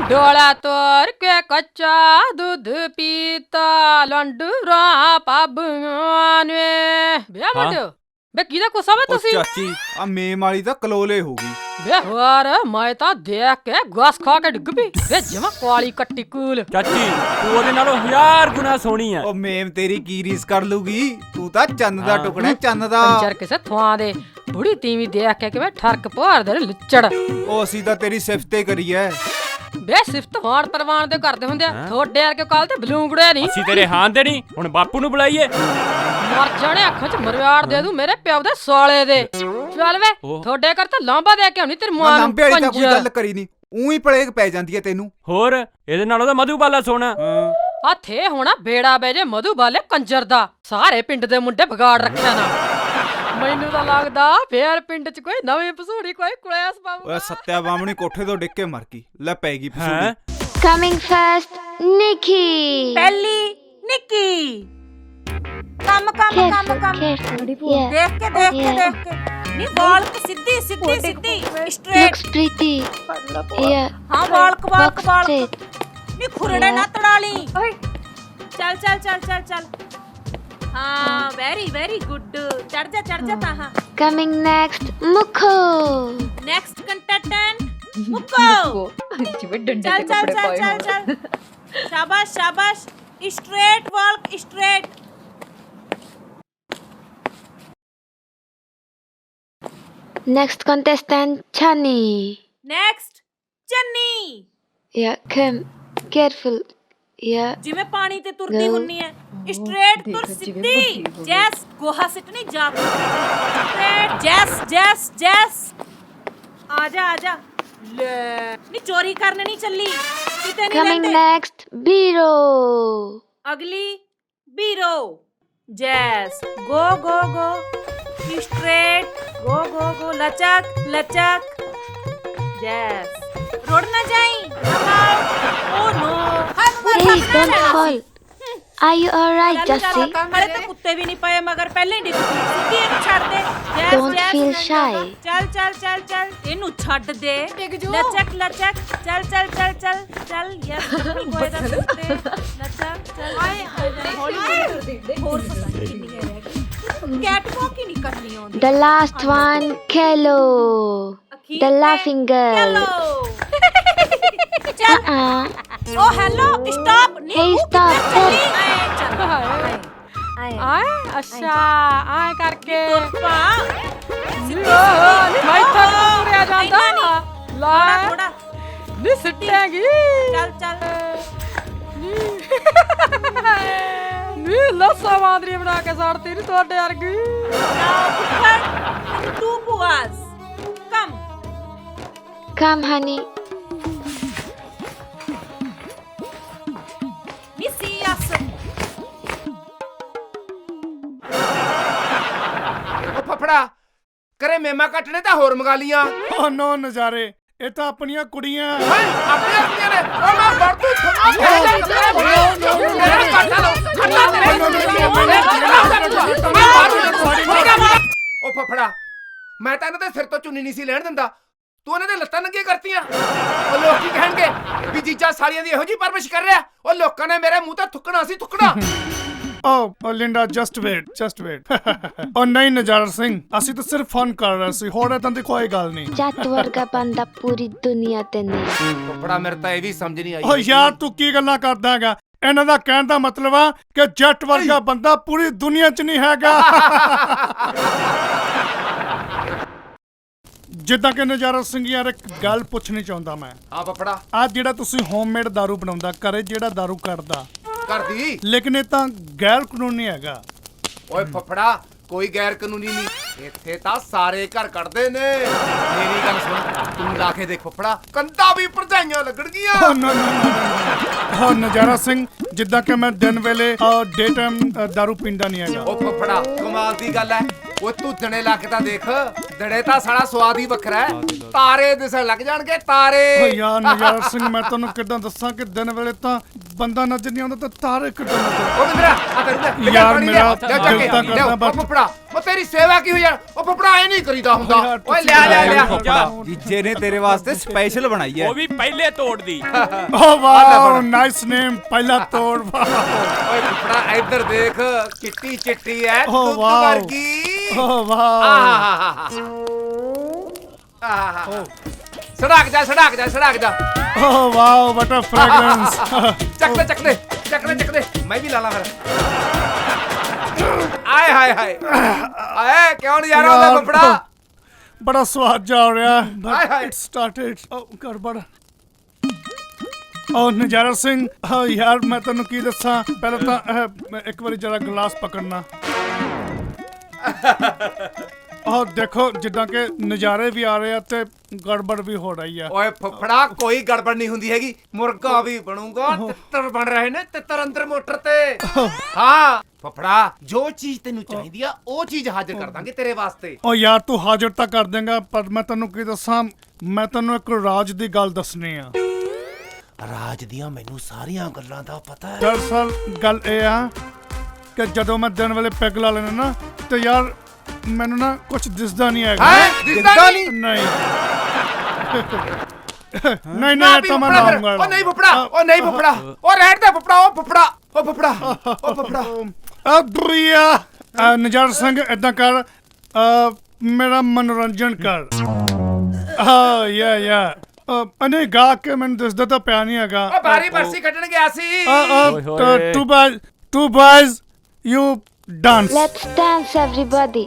Speaker 12: डोला तोर के कच्चा दूध पीता लंडूरा पाबने बे मुंडो बे किदा को सब तुसी
Speaker 13: ਚਾਚੀ ਆ ਮੇਮ ਵਾਲੀ ਤਾਂ ਕਲੋਲੇ ਹੋ ਗਈ
Speaker 12: बे यार मैं ਤਾਂ देख के घास खा के डिग पई बे जमा काली कट्टी कूल
Speaker 13: ਚਾਚੀ ਤੂੰ ਉਹਦੇ ਨਾਲੋਂ 1000 ਗੁਣਾ ਸੋਹਣੀ ਆ ਉਹ ਮੇਮ ਤੇਰੀ ਕੀ ਰੀਸ ਕਰ ਲੂਗੀ ਤੂੰ ਤਾਂ ਚੰਨ ਦਾ ਟੁਕੜਾ ਚੰਨ ਦਾ
Speaker 12: ਪੰਚਰ ਕਿਸੇ ਥਾਂ ਦੇ ਬੁੜੀ ਤੀਵੀਂ ਦੇਖ ਕੇ ਕਿਵੇਂ ਠਰਕ ਭਾਰ ਦੇ ਲੁੱਚੜ
Speaker 13: ਉਹ ਅਸੀਂ ਤਾਂ ਤੇਰੀ ਸਿਫਤੇ ਕਰੀ ਐ
Speaker 12: ਬੇ ਸਿਫਤ ਹਾਣ ਪਰਵਾਨ ਦੇ ਕਰਦੇ ਹੁੰਦੇ ਆ ਥੋੜੇ ਵਰਗੇ ਕੱਲ ਤੇ ਬਲੂੰਗੜੇ ਨਹੀਂ
Speaker 13: ਅਸੀਂ ਤੇਰੇ ਹਾਂ ਦੇ ਨਹੀਂ ਹੁਣ ਬਾਪੂ ਨੂੰ ਬੁਲਾਈਏ
Speaker 12: ਮਰ ਜਾਣੇ ਅੱਖਾਂ 'ਚ ਮਰਵਾੜ ਦੇ ਦੂੰ ਮੇਰੇ ਪਿਓ ਦੇ ਸਾਲੇ ਦੇ ਚੱਲ ਵੇ ਥੋੜੇ ਕਰ ਤਾਂ ਲਾਂਬਾ ਦੇ ਕੇ ਆਉਣੀ ਤੇਰੀ ਮਾਂ ਨੂੰ
Speaker 13: ਲੰਬੇ ਵਾਲੀ ਤਾਂ ਕੋਈ ਗੱਲ ਕਰੀ ਨਹੀਂ ਉਹੀ ਪਲੇਗ ਪੈ ਜਾਂਦੀ ਐ ਤੈਨੂੰ ਹੋਰ ਇਹਦੇ ਨਾਲੋਂ ਤਾਂ ਮਧੂਬਾਲਾ ਸੋਹਣਾ
Speaker 12: ਹੱਥੇ ਹੋਣਾ ਬੇੜਾ ਬੈ ਜੇ ਮਧੂਬਾਲੇ ਕੰਜਰ ਦਾ ਸਾਰੇ ਪਿੰਡ ਦੇ ਮੁੰਡੇ ਵਿਗਾੜ ਰੱਖਿਆ ਨਾ ਮੈਨੂੰ ਤਾਂ ਲੱਗਦਾ ਫੇਰ ਪਿੰਡ 'ਚ ਕੋਈ ਨਵੀਂ ਪਸੂੜੀ ਕੋਈ ਕੁਲੈਸ ਪਾਊਗਾ
Speaker 13: ਓਏ ਸੱਤਿਆ ਬਾਮਣੀ ਕੋਠੇ ਤੋਂ ਡਿੱਗ ਕੇ ਮਰ ਗਈ ਲੈ ਪੈ ਗਈ ਪਸੂੜੀ
Speaker 10: Coming first, Nikki.
Speaker 9: ਪਹਿਲੀ ਨਿੱਕੀ ਕੰਮ ਕੰਮ ਕੰਮ
Speaker 10: Yeah.
Speaker 9: ਦੇਖ ਕੇ ਦੇਖ ਕੇ ਨੀ ਵਾਲਕ ਸਿੱਧੀ ਸਿੱਧੀ ਸਿੱਧੀ ਸਟ੍ਰੇਟ
Speaker 10: Looks pretty. Yeah.
Speaker 9: ਹਾਂ ਵਾਲਕ
Speaker 10: Walk straight.
Speaker 9: ਨੀ ਖੁਰੜੇ ਨਾ ਤੜਾ ਲਈ ਚੱਲ ਚੱਲ ਚੱਲ ਚੱਲ ਚੱਲ ਹਾਂ ਵੈਰੀ ਗੁੱਡ ਚੜ ਜਾ ਤਾਂ ਹਾਂ
Speaker 10: Coming next, Mukho.
Speaker 9: Next contestant Mukho
Speaker 2: ਜਿਵੇਂ ਡੰਡੇ
Speaker 9: ਚੱਲ
Speaker 2: ਤੇ
Speaker 9: ਚੱਲ
Speaker 2: ਕੱਪੜੇ ਪਾਏ
Speaker 9: ਚੱਲ ਚੱਲ ਚੱਲ ਸ਼ਾਬਾਸ਼ ਸ਼ਾਬਾਸ਼ straight walk straight
Speaker 10: Next contestant, Chani.
Speaker 9: Next Chani
Speaker 10: Yeah, come. Careful. Yeah.
Speaker 9: ਜਿਵੇਂ ਪਾਣੀ ਤੇ ਤੁਰਦੀ ਹੁੰਨੀ ਐ ਸਟ੍ਰੇਟ ਤੁਰ ਸਿੱਧੀ ਜੈਸ ਗੋਹਾ ਸਿੱਟਣੀ ਜਾ ਸਟ੍ਰੇਟ ਜੈਸ ਆ ਜਾ ਲੈ ਨੀ ਚੋਰੀ ਕਰਨ ਨਹੀਂ ਚੱਲੀ ਕਿਤੇ ਨਹੀਂ
Speaker 10: Coming
Speaker 9: ਰਹਿੰਦੇ
Speaker 10: next, Biro.
Speaker 9: ਅਗਲੀ ਬੀਰੋ ਜੈਸ ਗੋ ਸਟ੍ਰੇਟ ਗੋ ਲਚਕ ਜੈਸ रोड ना जाई oh no
Speaker 10: Hey, don't fall. Are you alright, Jussie?
Speaker 9: हमारे तो कुत्ते भी नहीं पाए मगर पहले ही सीधी ਇਹਨੂੰ ਛੱਡ ਦੇ
Speaker 10: Don't feel shy.
Speaker 9: ਚੱਲ ਇਹਨੂੰ ਛੱਡ ਦੇ ਲਚਕ ਚੱਲ ਯਸ ਕੋਈ ਦਾ ਸੁੱਤੇ ਲਚਕ ਚੱਲ ਆਏ ਹੋਰ ਕਿੰਨੀ ਹੈ ਕੈਟ ਵਾਕ ਹੀ ਨਹੀਂ ਕਰਨੀ ਆਉਂਦੀ
Speaker 10: The last one, Kello. The laughing girl.
Speaker 9: Oh, hello. Stop.
Speaker 10: Hey, stop.
Speaker 12: ਆਏ ਅੱਛਾ ਆਏ ਕਰਕੇ
Speaker 9: ਤੁਰਪਾ
Speaker 12: ਮੈਂ ਤਾਂ ਤੁਰਿਆ ਜਾਂਦਾ ਲਾ
Speaker 9: ਥੋੜਾ
Speaker 12: ਨੀ ਸਿੱਟੇਗੀ
Speaker 9: ਚੱਲ
Speaker 12: ਨੀ ਲੱਸਾ ਮਾਦਰੀ ਬਣਾ ਕੇ ਸਾੜਤੀ ਨੀ ਤੁਹਾਡੇ ਵਰਗੀ
Speaker 9: Two boas. Come.
Speaker 10: Come, honey.
Speaker 9: Missy us.
Speaker 7: ਉਹ ਫਫੜਾ ਕਰੇ ਮੇਮਾ ਕੱਟਣੇ ਤਾਂ ਹੋਰ ਮੰਗਾ ਲੀਆਂ
Speaker 8: ਓ ਨੋ ਨਜ਼ਾਰੇ ਇਹ ਤਾਂ ਆਪਣੀਆਂ ਕੁੜੀਆਂ
Speaker 7: ਆਪਣੀਆਂ ਕੁੜੀਆਂ ਨੇ ਉਹ ਮੈਂ ਵਰਤੂ ਉਹ ਫਫੜਾ ਮੈਂ ਤਾਂ ਇਹਨਾਂ ਦੇ ਸਿਰ ਤੋਂ ਚੁੰਨੀ ਨਹੀਂ ਸੀ ਲੈਣ ਦਿੰਦਾ ਤੂੰ ਇਹਨਾਂ ਦੇ ਲੱਤਾਂ ਨੰਗੀਆਂ ਕਰਤੀਆਂ ਉਹ ਲੋਕ ਕੀ ਕਹਿਣਗੇ ਵੀ ਜੀਜਾ ਸਾਲੀਆਂ ਦੀ ਇਹੋ ਜੀ ਪਰਵਿਸ਼ ਕਰ ਰਿਹਾ ਉਹ ਲੋਕਾਂ ਨੇ ਮੇਰੇ ਮੂੰਹ ਤੇ ਥੁੱਕਣਾ ਸੀ ਥੁੱਕਣਾ
Speaker 8: ਓ ਲਿੰਡਾ ਜਸਟ ਵੇਟ ਓ ਨਹੀਂ ਨਜ਼ਾਰਾ ਸਿੰਘ ਅਸੀਂ ਤਾਂ ਸਿਰਫ ਫਨ ਕਰ ਰਹੇ ਸੀ ਹੋਰ ਤਾਂ ਦੀ ਕੋਈ ਗੱਲ ਨਹੀਂ
Speaker 10: ਜੱਟ ਵਰਗਾ ਬੰਦਾ ਪੂਰੀ ਦੁਨੀਆ ਤੇ ਨਹੀਂ
Speaker 7: ਫਫੜਾ ਮੇਰੇ ਤਾਂ ਇਹ ਵੀ ਸਮਝ ਨਹੀਂ ਆਈ
Speaker 8: ਓ ਯਾਰ ਤੂੰ ਕੀ ਗੱਲਾਂ ਕਰਦਾ ਹੈਗਾ ਇਹਨਾਂ ਦਾ ਕਹਿਣ ਦਾ ਮਤਲਬ ਆ ਕਿ ਜੱਟ ਵਰਗਾ ਬੰਦਾ ਪੂਰੀ ਦੁਨੀਆ 'ਚ ਨਹੀਂ ਹੈਗਾ ਜਿੱਦਾਂ ਕਿ ਨਜ਼ਾਰਾ ਸਿੰਘ ਯਾਰ ਇੱਕ ਗੱਲ ਪੁੱਛਣੀ ਚਾਹੁੰਦਾ ਮੈਂ
Speaker 7: ਆ ਫਫੜਾ
Speaker 8: ਆ ਜਿਹੜਾ ਤੁਸੀਂ ਹੋਮਮੇਡ ਦਾਰੂ ਬਣਾਉਂਦਾ ਘਰੇ ਜਿਹੜਾ ਦਾਰੂ ਕੱਢਦਾ
Speaker 7: ਘਰ ਦੀ।
Speaker 8: ਲੇਕਿਨ ਇਹ ਤਾਂ ਗੈਰ ਕਾਨੂੰਨੀ ਹੈਗਾ।
Speaker 7: ਓਏ ਫਫੜਾ ਕੋਈ ਗੈਰ ਕਾਨੂੰਨੀ ਨਹੀਂ, ਇੱਥੇ ਤਾਂ ਸਾਰੇ ਘਰ ਕੱਢਦੇ ਨੇ। ਮੇਰੀ ਗੱਲ ਸੁਣ, ਤੂੰ ਲਾ ਕੇ ਦੇਖ ਫਫੜਾ, ਕੰਧਾਂ ਵੀ ਭਰਜਾਈਆਂ ਲੱਗਣਗੀਆਂ।
Speaker 8: ਹਾਂ ਨਜ਼ਾਰਾ ਸਿੰਘ, ਜਿੱਦਾਂ ਕਿ ਮੈਂ ਦਿਨ ਵੇਲੇ ਡੇ ਟਾਈਮ ਦਾਰੂ ਪੀਂਦਾ ਨਹੀਂ ਹੈਗਾ।
Speaker 7: ਉਹ ਫਫੜਾ ਕਮਾਲ ਦੀ ਗੱਲ ਹੈ। ਉਹ ਤੂੰ ਦਣੇ ਲਾ ਕੇ ਤਾਂ ਦੇਖ, ਦੜੇ ਤਾਂ ਸਾਡਾ ਸਵਾਦ ਹੀ ਵੱਖਰਾ ਹੈ। ਤਾਰੇ ਦਿਸਣ ਲੱਗ ਜਾਣਗੇ, ਤਾਰੇ।
Speaker 8: ਓ ਯਾਰ ਨਜ਼ਾਰਾ ਸਿੰਘ, ਮੈਂ ਤੁਹਾਨੂੰ ਕਿੱਦਾਂ ਦੱਸਾਂ ਕਿ ਦਿਨ ਵੇਲੇ ਤਾਂ ਬੰਦਾ ਨਜ਼ਰ ਨਹੀਂ ਆਉਂਦਾ, ਤਾਂ ਤਾਰੇ ਕਿੱਦਾਂ ਨਜ਼ਰ।
Speaker 7: ਉਹ ਬਿੰਦਰਾ ਆ ਕਰੂਗਾ
Speaker 8: ਯਾਰ ਮੇਰਾ ਦਿਲ ਤਾਂ ਕਰਦਾ ਬਸ।
Speaker 7: ਫਫੜਾ ਉਹ ਤੇਰੀ ਸੇਵਾ ਕੀ ਹੋਈ ਯਾਰ। ਉਹ ਫਫੜਾ ਐ ਨਹੀਂ ਕਰੀਦਾ ਹੁੰਦਾ। ਓਏ ਲਿਆ
Speaker 13: ਜੀਜੇ ਨੇ ਤੇਰੇ ਵਾਸਤੇ ਸਪੈਸ਼ਲ ਬਣਾਈ ਹੈ।
Speaker 14: ਉਹ ਵੀ ਪਹਿਲੇ ਤੋੜਦੀ।
Speaker 8: ਓ ਵਾਓ ਨਾਈਸ ਨੇਮ, ਪਹਿਲਾ ਤੋੜ।
Speaker 7: ਓਏ ਫਫੜਾ ਇੱਧਰ ਦੇਖ, ਚਿੱਟੀ ਚਿੱਟੀ ਐ
Speaker 8: ਓ
Speaker 7: ਦੁੱਧ
Speaker 8: ਵਾਓ।
Speaker 7: ਵਰਗੀ।
Speaker 8: ਓ ਵਾਓ।
Speaker 7: ਸੜਕ ਜਾ ਸੜਕ ਜਾ ਸੜਕ ਜਾ।
Speaker 8: ਓ ਵਾਓ ਵਾਟ ਅ ਫ੍ਰੈਗਰੈਂਸ।
Speaker 7: ਚੱਕ ਦੇ ਮੈਂ ਵੀ ਲਾ ਲਾ ਫਿਰ। ਆਏ ਹਾਏ ਹਾਏ ਆਏ ਕਿਉਂ ਨਹੀਂ ਯਾਰ ਉਹਦਾ ਫਫੜਾ।
Speaker 8: ਬੜਾ ਸਵਾਦ ਜਾ ਰਿਹਾ
Speaker 7: ਹਾਏ ਹਾਏ।
Speaker 8: It started. ਓ ਗੜਬੜ। ਓ ਨਜ਼ਾਰਾ ਸਿੰਘ, ਯਾਰ ਮੈਂ ਤੈਨੂੰ ਕੀ ਦੱਸਾਂ, ਪਹਿਲਾਂ ਤਾਂ ਇੱਕ ਵਾਰੀ ਜਰਾ ਗਲਾਸ ਪਕੜਨਾ। ਦੇਖੋ ਜਿੱਦਾਂ ਕਿ ਨਜ਼ਾਰੇ ਵੀ ਆ ਰਹੇ ਆ ਤੇ ਗੜਬੜ ਵੀ ਹੋ ਰਹੀ ਆ।
Speaker 7: ਓਏ ਫਫੜਾ ਕੋਈ ਗੜਬੜ ਨਹੀਂ ਹੁੰਦੀ ਹੈਗੀ, ਮੁਰਗਾ ਵੀ ਬਣੂਗਾ। ਤਿੱਤਰ ਬਣ ਰਹੇ ਨੇ, ਤਿੱਤਰ ਅੰਦਰ ਮੋਟਰ ਤੇ। ਹਾਂ ਫਫੜਾ, ਜੋ ਚੀਜ਼ ਤੈਨੂੰ ਚਾਹੀਦੀ ਆ ਉਹ ਚੀਜ਼ ਹਾਜ਼ਰ ਕਰ ਦਾਂਗੇ ਤੇਰੇ ਵਾਸਤੇ।
Speaker 8: ਓ ਯਾਰ ਤੂੰ ਹਾਜ਼ਰ ਤਾਂ ਕਰ ਦੇਂਗਾ, ਪਰ ਮੈਂ ਤੈਨੂੰ ਕੀ ਦੱਸਾਂ, ਮੈਂ ਤੈਨੂੰ ਇੱਕ ਰਾਜ ਦੀ ਗੱਲ ਦੱਸਣੀ ਆ।
Speaker 7: ਰਾਜ ਦੀਆਂ ਮੈਨੂੰ ਸਾਰੀਆਂ ਗੱਲਾਂ ਦਾ ਪਤਾ ਹੈ।
Speaker 8: ਦਰਅਸਲ ਗੱਲ ਇਹ ਆ ਕਿ ਜਦੋਂ ਮੈਂ ਦਿਨ ਵੇਲੇ ਪੈਗ ਲਾ ਲੈਣਾ ਨਾ, ਤੇ ਯਾਰ ਮੈਨੂੰ ਨਾ ਕੁਝ ਦਿਸਦਾ ਨਹੀਂ ਹੈਗਾ।
Speaker 7: ਦਿਸਦਾ ਨਹੀਂ?
Speaker 8: ਨਹੀਂ ਨਹੀਂ ਤਾਂ ਮੈਂ ਲਾਉਂਗਾ।
Speaker 7: ਉਹ ਨਹੀਂ ਫਫੜਾ, ਉਹ ਨਹੀਂ ਫਫੜਾ, ਉਹ ਰਹਿਣ ਦੇ ਫਫੜਾ, ਉਹ ਫਫੜਾ, ਉਹ ਫਫੜਾ, ਉਹ ਫਫੜਾ।
Speaker 8: ਅਦਰੀਆ ਨਜ਼ਾਰਾ ਸਿੰਘ, ਏਦਾਂ ਕਰ, ਮੇਰਾ ਮਨੋਰੰਜਨ ਕਰ। ਯਾ ਅਨੇ ਗਾ ਕੇ ਮੈਨੂੰ ਦਿਸਦਾ ਤਾਂ ਪਿਆ ਨਹੀਂ ਹੈਗਾ।
Speaker 7: ਉਹ ਬਾਰੀ ਬਰਸੀ ਕੱਢਣ ਗਿਆ ਸੀ।
Speaker 8: two boys you dance.
Speaker 10: Let's dance everybody.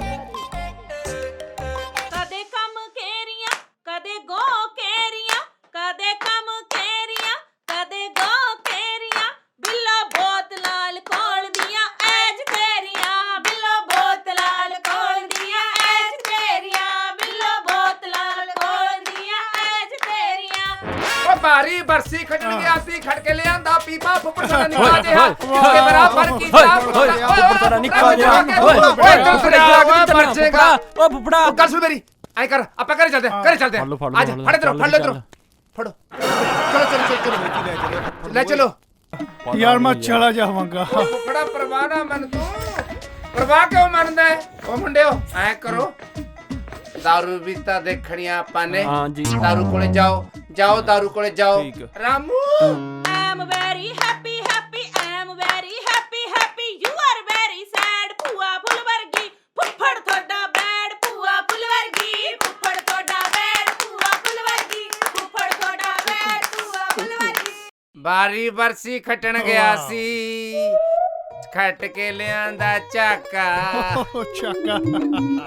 Speaker 9: ਕਦੇ ਕੰਮ ਕੇਰੀਆਂ ਕਦੇ ਗੋ ਕੇਰੀਆਂ, ਕਦੇ ਕੰਮ ਕੇਰੀਆਂ ਕਦੇ ਗੋ ਕੇਰੀਆਂ। ਬਿੱਲਾ ਬਹੁਤ ਲਾਲ ਕੋਲ ਦੀਆਂ ਐਜ ਤੇਰੀਆਂ, ਬਿੱਲਾ ਬਹੁਤ ਲਾਲ ਕੋਲ ਦੀਆਂ ਐਜ ਤੇਰੀਆਂ, ਬਿੱਲਾ ਬਹੁਤ ਲਾਲ ਕੋਲ ਦੀਆਂ ਐਜ ਤੇਰੀਆਂ।
Speaker 7: ਉਹ ਬਾਰੀ ਬਰਸੀ ਕੱਢਣ ਗਿਆ ਸੀ, ਖੜ ਕੇ ਲਿਆਂਦਾ ਪੀਪਾ। ਫੁੱਫੜ ਸਾਡਾ ਨਿੱਕਾ ਜਿਹਾ ਇਸਕੇ ਬਰਾਬਰ ਕੀਤਾ।
Speaker 14: ਫੁੱਫੜ ਸਾਡਾ ਨਿੱਕਾ ਜਿਹਾ।
Speaker 7: ਓਏ ਮਰਜੇਗਾ।
Speaker 14: ਓ ਫੁੱਫੜਾ
Speaker 7: ਗੱਲ ਸੁਣ ਮੇਰੀ, ਐ ਕਰ ਆਪਾਂ ਘਰੇ ਚੱਲਦੇ ਆ, ਘਰੇ ਚੱਲਦੇ ਆ। ਆ ਜਾ ਫੜ ਇਧਰੋਂ, ਫੜ ਲੈ ਇਧਰੋਂ, ਫੜੋ। ਚਲੋ ਲੈ ਚਲੋ।
Speaker 8: ਯਾਰ ਮੈਂ ਚਲਾ ਜਾਵਾਂਗਾ।
Speaker 7: ਫੁੱਫੜਾ ਪਰਵਾਹ ਨਾ ਮੰਨ ਤੂੰ। ਪਰਵਾਹ ਕਿਉਂ ਮੰਨਦਾ? ਉਹ ਮੁੰਡਿਓ ਐ ਕਰੋ, ਦਾਰੂ ਵੀ ਤਾਂ ਦੇਖਣੀ ਆਪਾਂ ਨੇ।
Speaker 14: ਹਾਂ ਜੀ।
Speaker 7: ਦਾਰੂ ਕੋਲੇ ਜਾਓ, ਜਾਓ ਦਾਰੂ ਕੋਲੇ ਜਾਓ। Ramu
Speaker 9: I'm very happy, happy, I'm very happy, happy, you are very sad, ਭੂਆ ਫੁੱਲ ਵਰਗੀ, ਫੁੱਫੜ ਤੁਹਾਡਾ ਬੈਡ, ਭੂਆ ਫੁੱਲ ਵਰਗੀ, ਫੁੱਫੜ ਤੁਹਾਡਾ ਬੈਡ, ਭੂਆ ਫੁੱਲ ਵਰਗੀ, ਫੁੱਫੜ ਤੁਹਾਡਾ ਬੈਡ, ਭੂਆ ਫੁੱਲ ਵਰਗੀ।
Speaker 7: ਬਾਰੀ ਬਰਸੀ ਖੱਟਣ ਗਿਆ ਸੀ, ਖੱਟ ਕੇ ਲਿਆਂਦਾ ਝਾਕਾ।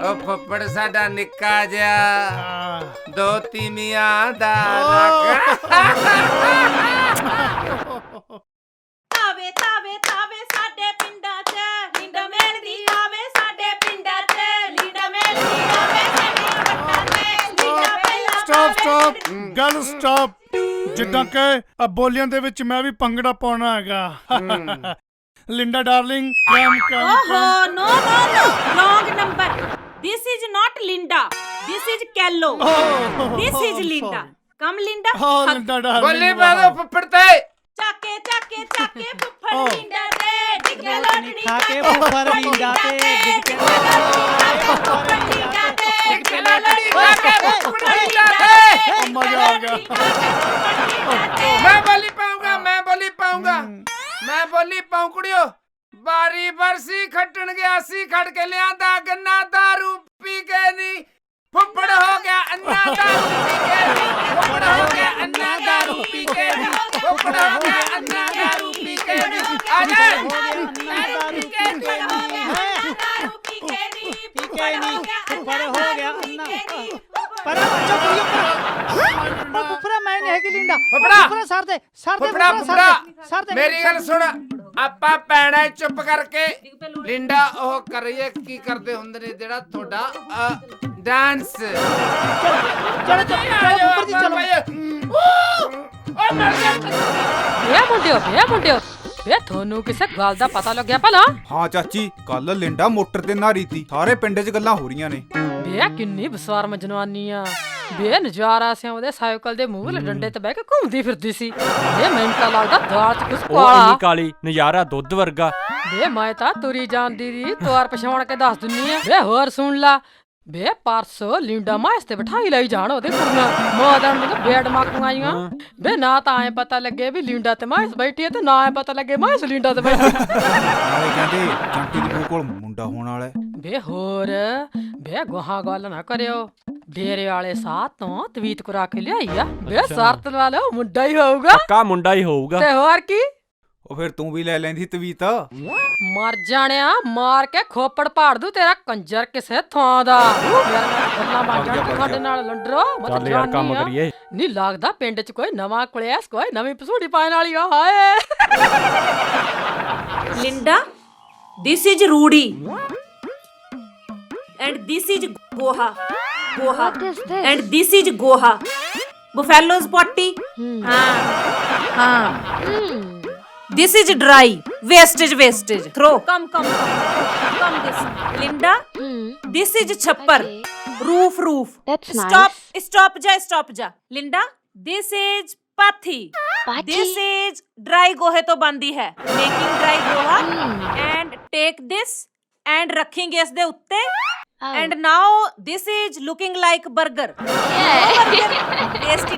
Speaker 7: ਉਹ ਫੁੱਫੜ ਸਾਡਾ ਨਿੱਕਾ ਜਿਹਾ, ਦੋ ਤੀਵੀਆਂ ਦਾ
Speaker 9: ਤਾਵੇ ਤਾਵੇ ਤਾਵੇ ਸਾਡੇ ਪਿੰਡਾਂ 'ਚ, ਲੀਂਡਾ ਮੇਲਦੀ ਆਵੇ ਸਾਡੇ ਪਿੰਡਾਂ 'ਚ, ਲੀਂਡਾ ਮੇਲਦੀ ਆਵੇ ਸਾਡੀਆਂ ਵੱਟਾਂ 'ਤੇ, ਲੀਂਡਾ ਪਹਿਲਾਂ
Speaker 8: ਸਟਾਪ ਗੱਲ ਸਟਾਪ। ਜਿੱਦਾਂ ਕਿ ਬੋਲੀਆਂ ਦੇ ਵਿੱਚ ਮੈਂ ਵੀ ਭੰਗੜਾ ਪਾਉਣਾ ਹੈਗਾ। ਲਿੰਡਾ ਡਾਰਲਿੰਗ,
Speaker 9: ਓਹੋ no no no, wrong number, this is not Linda, this is Kello, this is Linda, come Linda,
Speaker 8: Linda darling.
Speaker 7: ਬੋਲੀ ਬਾਦੋ ਫੁੱਫੜ ਤੇ
Speaker 9: ਚਾਕੇ ਚਾਕੇ ਚਾਕੇ ਫੁੱਫੜ ਲਿੰਡਾ ਤੇ, ਡਿੱਗੇ ਲੋਟੜੀ
Speaker 1: ਖਾਕੇ ਫੁੱਫੜ ਲਿੰਡਾ ਤੇ, ਡਿੱਗੇ
Speaker 9: ਫੁੱਫੜ ਲਿੰਡਾ ਤੇ, ਡਿੱਗੇ ਲੋਟੜੀ ਖਾਕੇ ਫੁੱਫੜ ਲਿੰਡਾ ਤੇ।
Speaker 8: ਮਜ਼ਾ ਆ ਗਿਆ।
Speaker 7: ਮੈਂ ਬੋਲੀ ਪਾਉਂਗਾ, ਮੈਂ ਬੋਲੀ ਪਾਉਂਗਾ, ਮੈਂ ਬੋਲੀ ਪਾਉਂ ਕੁੜਿਓ। ਬਾਰੀ ਬਰਸੀ ਖੱਟਣ ਗਿਆ ਸੀ, ਖੜ ਕੇ ਲਿਆਂਦਾ ਗੰਨਾ, ਦਾਰੂ ਪੀ ਕੇ ਨੀ ਫੁੱਫੜ ਹੋ ਗਿਆ ਅੰਨਾ, ਦਾਰੂ ਪੀ ਕੇ ਨੀ ਫੁੱਫੜ ਹੋ ਗਿਆ ਅੰਨਾ, ਦਾਰੂ ਪੀ ਕੇ ਨੀ ਫੁੱਫੜ ਹੋ ਗਿਆ ਅੰਨਾ, ਦਾਰੂ ਪੀ ਕੇ ਨੀ। ਆ ਜਾ ਦਾਰੂ ਪੀ ਕੇ ਨੀ,
Speaker 9: ਦਾਰੂ ਪੀ ਕੇ ਨੀ
Speaker 1: ਫੁੱਫੜ ਹੋ ਗਿਆ ਅੰਨਾ। ਪਰ ਬੱਚੋ ਕੁੜੀਓ ਫੁੱਫੜਾ ਮੈਂ ਨਹੀਂ ਹੈਗੀ ਲਿੰਡਾ।
Speaker 7: ਫੁੱਫੜਾ
Speaker 1: ਸਰ ਦੇ
Speaker 7: ਫੁੱਫੜਾ, ਮੇਰੀ ਗੱਲ ਸੁਣ। ਆਪਾਂ ਪੈਣਾ ਚੁੱਪ ਕਰਕੇ। ਲਿੰਡਾ ਉਹ ਕਰ ਰਹੀ ਹੈ, ਕੀ ਕਰਦੇ ਹੁੰਦੇ ਨੇ ਜਿਹੜਾ ਤੁਹਾਡਾ ਡਾਂਸ। ਚਲੋ ਚਲੋ ਜੀ ਚਲੋ। ਓ ਮਰ ਗਿਆ।
Speaker 12: ਵੇ ਮੁੰਡਿਓ ਵੇ ਤੁਹਾਨੂੰ ਕਿਸੇ ਗੱਲ ਦਾ ਪਤਾ ਲੱਗਿਆ ਭਲਾ?
Speaker 13: ਹਾਂ ਚਾਚੀ, ਕੱਲ ਲਿੰਡਾ ਮੋਟਰ ਤੇ ਨਹਾਰੀ ਤੀ, ਸਾਰੇ ਪਿੰਡ 'ਚ ਗੱਲਾਂ ਹੋ ਰਹੀਆਂ ਨੇ।
Speaker 12: ਵੇ ਕਿੰਨੀ ਬਸਵਾਰਮ ਜਨਵਾਨੀ ਆ। ਵੇ ਨਜ਼ਾਰਾ ਸਿਆ ਉਹਦੇ ਸਾਈਕਲ ਦੇ ਮੂੰਹ ਡੰਡੇ ਤੇ ਬਹਿ ਕੇ ਘੁੰਮਦੀ ਫਿਰਦੀ ਸੀ। ਵੇ ਮੈਨੂੰ ਤਾਂ ਲੱਗਦਾ ਦਾਲ 'ਚ ਕੁਛ
Speaker 14: ਉਹ ਇੰਨੀ
Speaker 12: ਕਾਲਾ।
Speaker 14: ਕਾਲੀ, ਨਜ਼ਾਰਾ ਦੁੱਧ ਵਰਗਾ।
Speaker 12: ਵੇ ਮੈਂ ਤਾਂ ਤੁਰੀ ਜਾਂਦੀ ਦੀ ਤੋਰ ਪਛਾਣ ਕੇ ਦੱਸ ਦਿੰਨੀ ਆ। ਵੇ ਹੋਰ ਸੁਣ ਲਾ, ਵੇ ਪਰਸੋਂ ਲਿੰਡਾ ਮਾਸ ਤੇ ਬਿਠਾਈ ਲਈ ਜਾਣ ਉਹਦੇ ਕੁੜੀਆਂ ਮੋਦਨ ਨੂੰ ਬੇੜ ਮਾਕੂ ਆਈਆਂ। ਵੇ ਨਾ ਤਾਂ ਐ ਪਤਾ ਲੱਗੇ ਵੀ ਲਿੰਡਾ ਤੇ ਮਾਸ ਬੈਠੀ ਐ, ਤੇ ਨਾ ਐ ਪਤਾ ਲੱਗੇ ਮਾਸ ਲਿੰਡਾ ਤੇ ਬੈਠੀ।
Speaker 13: ਨਾਲੇ ਕਹਿੰਦੇ ਚੰਟੀ ਦੀ ਬਹੂ ਕੋਲ ਮੁੰਡਾ ਹੋਣ ਵਾਲਾ ਹੈ।
Speaker 12: ਵੇ ਹੋਰ ਵੇ ਗੋਹਾ ਗੱਲ ਨਾ ਕਰਿਓ। ਡੇਰੇ ਵਾਲੇ ਸਾਹ ਤੋਂ ਤਵੀਤ ਕਰਾ ਕੇ ਲਿਆਈ ਆ। ਵੇ ਸਰਤ ਵਾਲਾ ਮੁੰਡਾ ਹੀ ਹੋਊਗਾ।
Speaker 14: ਪੱਕਾ ਮੁੰਡਾ ਹੀ ਹੋਊਗਾ।
Speaker 12: ਤੇ ਹੋਰ ਕੀ,
Speaker 13: ਉਹ ਫਿਰ ਤੂੰ ਵੀ ਲੈ ਲੈਂਦੀ ਤਵੀਤ।
Speaker 12: ਮਰ ਜਾਣਿਆ, ਮਾਰ ਕੇ ਖੋਪੜ ਪਾੜ ਦੂ ਤੇਰਾ ਕੰਜਰ ਕਿਸੇ ਥਾਂ ਦਾ। ਗੱਲਾਂ ਬਣ ਜਾਣ ਤੁਹਾਡੇ ਨਾਲ ਲੰਡਰੋ।
Speaker 14: ਚੱਲ ਯਾਰ ਕੰਮ ਕਰੀਏ।
Speaker 12: ਨਹੀਂ ਲੱਗਦਾ ਪਿੰਡ 'ਚ ਕੋਈ ਨਵਾਂ ਕੁਲਿਆਸ, ਕੋਈ ਨਵੀਂ ਪਸੂੜੀ ਪਾਣ ਵਾਲੀ ਆ। ਹਾਏ
Speaker 9: Linda, this is Rudy and this is Goha.
Speaker 10: What is this?
Speaker 9: And this is Goha. Buffalo's potty. हाँ. This is dry. Wastage. Throw. Come. This. Linda. This is chhappar. Roof.
Speaker 10: That's nice.
Speaker 9: Stop ja. Linda. This is pathi. This is dry gohe to bandi hai. Making dry goha. And take this and रखेंगे इसके उत्ते. And now this is looking like burger.